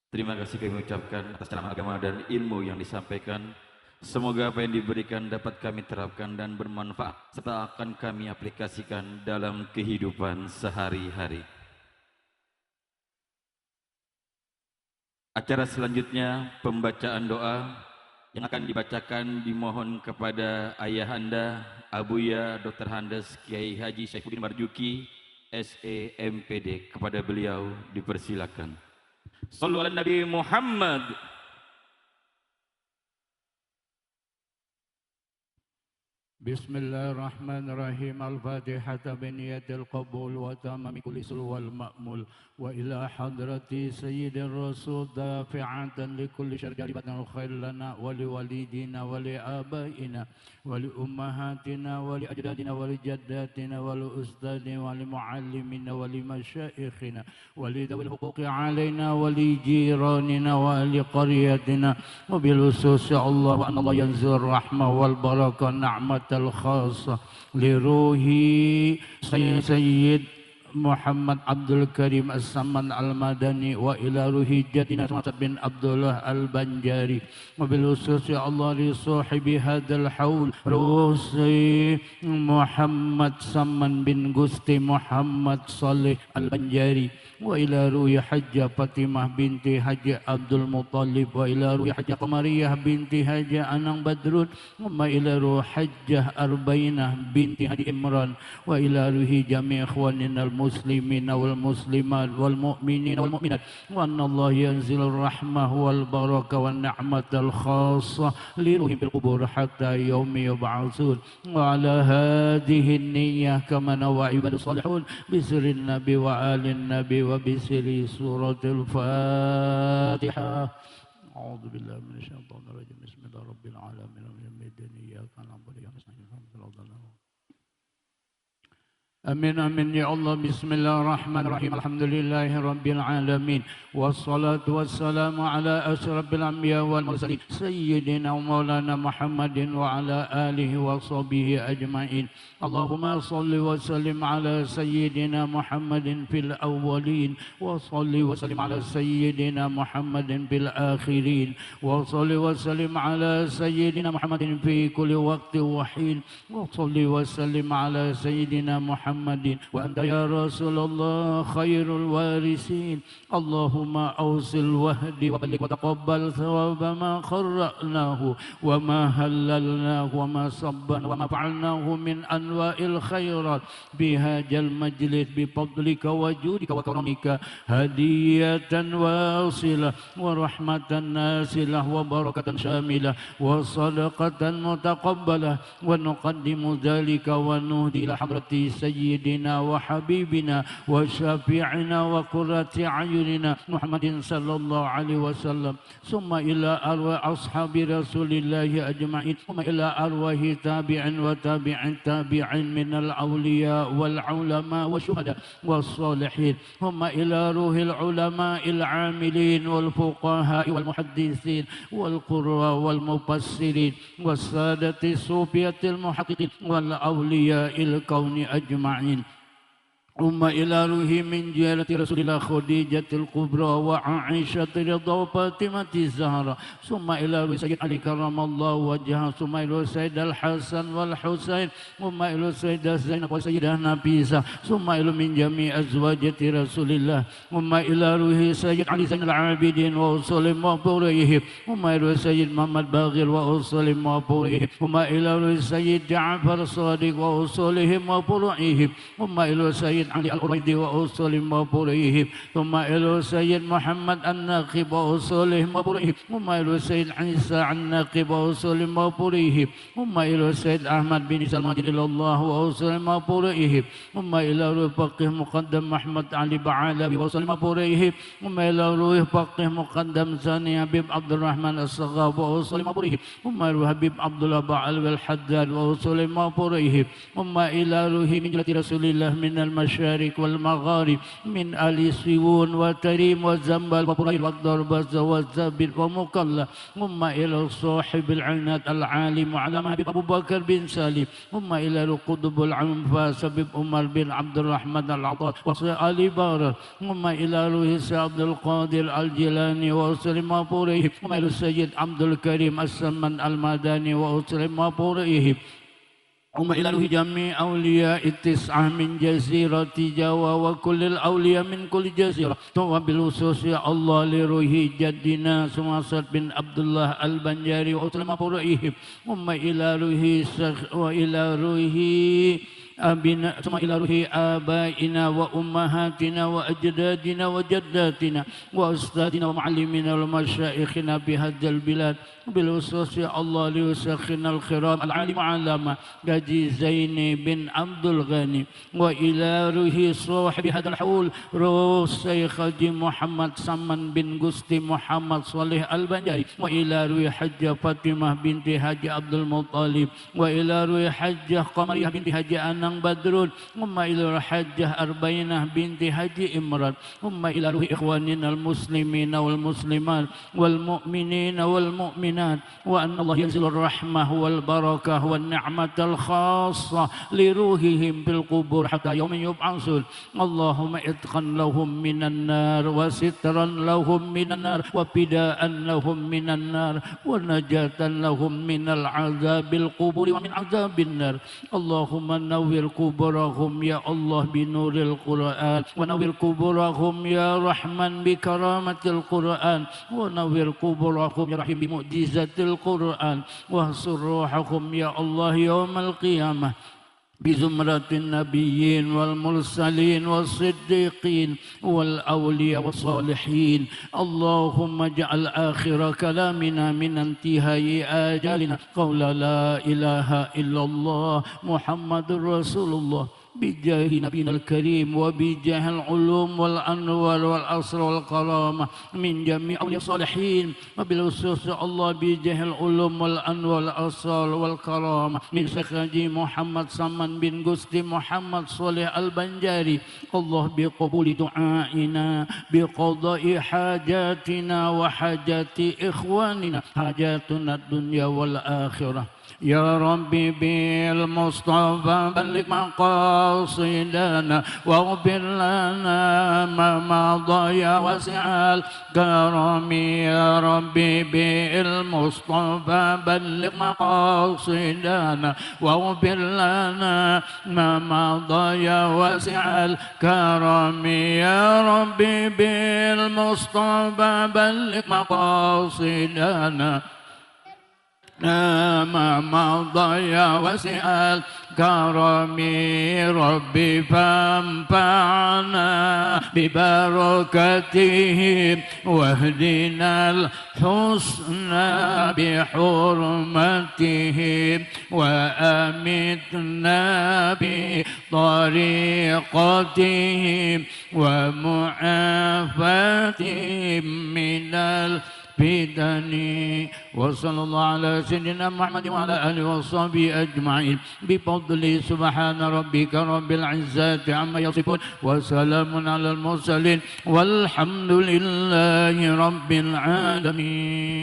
Terima kasih kami ucapkan atas ceramah agama dan ilmu yang disampaikan. Semoga apa yang diberikan dapat kami terapkan dan bermanfaat serta akan kami aplikasikan dalam kehidupan sehari-hari. Acara selanjutnya pembacaan doa yang akan dibacakan dimohon kepada Ayahanda Abuya Dr. Handes Kiai Haji Saifuddin Marjuki SEMPD. Kepada beliau dipersilakan. Sallu ala Nabi Muhammad. Bismillahirrahmanirrahim. Al-Fatihah biniyatil qabul wa tamami kulli sul wal ma'mul wa ila hadrati sayyidir rasul dafi'atan li kulli syarjaribatin khair lana wa li walidina wa li abaina wa li ummahatina wa li ajdadina wa li jaddatina wa li ustadina wa li muallimina wa li masyaikhina wa li dawil huquqi alaina wa li jiranina wa li qaryatina wa bil usus ya Allah wa anna Allah yanzur rahmah wal barakah na'mat الخاصة لروحي سيد محمد عبد الكريم السمان المدني وإلى روح جدنا بن عبد الله البنجاري وبالخصوص يا الله لصاحب هذا الحول روسي محمد سمان بن غستي محمد صالح البنجاري وإلى روح حجة فاطمة بنت حج عبد المطلب وإلى روح حجة قمرية بنت حج أنang بدرون ثم إلى روح حجة أربعين بنت حج إمران وإلى روح جميع إخواننا المسلمين والمسلمات والمؤمنين والمؤمنات وأن الله ينزل الرحمة والبركة والنعمة الخاصة لروحهم بالقبور حتى يوم يبعثون وعلى هذه النية كما نوى عباد الصالحون بسر النبي وآل النبي وبسر سورة الفاتحة. أعوذ بالله من الشيطان الرجيم. بسم الله رب العالمين إياك نعبد وإياك نستعين Amin amin ya Allah. Bismillahirrahmanirrahim. Alhamdulillahi rabbil alamin. Wassalatu wassalamu ala asyrafil anbiya wal mursalin sayyidina wa maulana Muhammadin wa ala alihi wa sahbihi ajmain. Allahumma salli wa sallim ala sayyidina Muhammadin fil awwalin wa salli wa sallim ala sayyidina Muhammadin fil akhirin wa salli wa sallim ala sayyidina Muhammadin fi kulli waqtin wa hin wa salli wa sallim ala sayyidina Muhammadin وأنت يا رسول الله خير الوارثين. اللهم أوصل وهدي وبلغ وتقبل ثواب ما قرأناه وما هللناه وما صبنا وما فعلناه من أنواع الخيرات بهذا المجلس بفضلك وجودك وكرمك هدية واصلة ورحمة نازلة وبركة شاملة وصدقة متقبلة ونقدم ذلك ونهدي إلى حضرة سيدنا وحبيبنا وشفيعنا وقرة أعيننا محمد صلى الله عليه وسلم ثم إلى أرواح أصحاب رسول الله أجمعين ثم إلى أرواح تابع وتابع تابع من الأولياء والعلماء والشهداء والصالحين ثم إلى روح العلماء العاملين والفقهاء والمحدثين والقراء والمفسرين والسادة الصوفية المحققين والأولياء الكون أجمعين إلى روح من جيرة رسول الله خديجة الكبرى وعائشة رضا وفاطمة الزهراء ثم إلى روح سيد علي كرم الله وجهه ثم إلى سيد الحسن والحسين ثم إلى سيدة زينب وسيدة نفيسة ثم إلى من جميع أزواج رسول الله ثم إلى روح سيد علي زين العابدين وأصولهم وفريهم ثم إلى سيد محمد باقر وأصولهم وفريهم ثم إلى روح سيد جعفر الصادق وأصولهم وفريهم ثم إلى سيد علي الأريدي وأصولهم وفريهم ثم إلى سيد محمد الناقب وأصولهم وفريهم ثم إلى سيد عيسى الناقب وأصولهم وفريهم ثم إلى سيد أحمد بن سلمان إلى الله وأصولهم وفريهم ثم إلى روح فقيه مقدم محمد علي بعلوي وأصولهم وفريهم ثم إلى روح فقيه مقدم ثاني حبيب عبد الرحمن الصغاب وأصولهم وفريهم ثم إلى حبيب عبد الله بعلوي الحداد وأصولهم وفريهم ثم إلى روح من جلة رسول الله من المشايخ المشارق والمغارب من آل سيون وتريم وزنبل وبرير والضربز والزبير ومكلا ثم إلى صاحب العناد العالم علامة أبو بكر بن سالم ثم إلى القطب العنفاس عمر بن عبد الرحمن العطاء وسأل بارر ثم إلى روح عبد القادر الجيلاني وأسلم بوريه ثم إلى السيد عبد الكريم السمن المدني وأسلم بوريه ثم إلى روح جميع أولياء التسعة من جزيرة جوا وكل الأولياء من كل جزيرة ثم بالخصوص يا الله لروح جدنا سماسد بن عبد الله البنجاري وأسلم بوريه ثم إلى روح وإلى روح أبنا ثم إلى روح آبائنا وأمهاتنا وأجدادنا وجداتنا وأستاذنا ومعلمنا ومشايخنا بهذا البلاد بالخصوص يا الله ليسخنا الخرام العالم علامة قاضي زيني بن عبد الغني وإلى روح صاحب هذا الحول روح الشيخ حجي محمد سمن بن قسطي محمد صالح البنجاري وإلى روح حجة فاطمة بنت حجي عبد المطلب وإلى روح حجة قمرية بنت حجي أنang بدرون ثم إلى روح حجة أربعينة بنت حجي إمران ثم إلى روح إخواننا المسلمين والمسلمات والمؤمنين والمؤمنات وأن الله ينزل الرحمة والبركة والنعمة الخاصة لروحهم في القبور حتى يوم يبعثون اللهم اتقا لهم من النار وسترا لهم من النار وفداء لهم من النار ونجاة لهم من العذاب القبور ومن عذاب النار اللهم نور قبورهم يا الله بنور القرآن ونور قبورهم يا رحمن بكرامة القرآن ونور قبورهم يا رحيم بمعجزة القرآن واحصر روحهم يا الله يوم القيامة بزمرة النبيين والمرسلين والصديقين والأولياء والصالحين اللهم اجعل آخر كلامنا من انتهاء آجالنا قول لا إله إلا الله محمد رسول الله بجاه نبينا الكريم وبجاه العلوم والأنوار والأسر والكرامة من جميع أولياء الصالحين وبالخصوص الله بجاه العلوم والأنوار والأسر والكرامة من شيخ محمد سمن بن قسطي محمد صالح البنجاري الله بقبول دعائنا بقضاء حاجاتنا وحاجات إخواننا حاجاتنا الدنيا والآخرة يا ربي بالمصطفى بلغ مقاصدنا واغفر لنا ما مضى يا واسع الكرم يا ربي بالمصطفى بلغ مقاصدنا واغفر لنا ما مضى يا واسع الكرم يا ربي بالمصطفى بلغ مقاصدنا ما مضى يا واسع الكرم ربي فانفعنا ببركتهم واهدنا الحسنى بحرمتهم وأمتنا بطريقتهم ومعافاتهم من بدني وصلى الله على سيدنا محمد وعلى آله وصحبه أجمعين بفضل سبحان ربك رب العزة عما يصفون وسلام على المرسلين والحمد لله رب العالمين.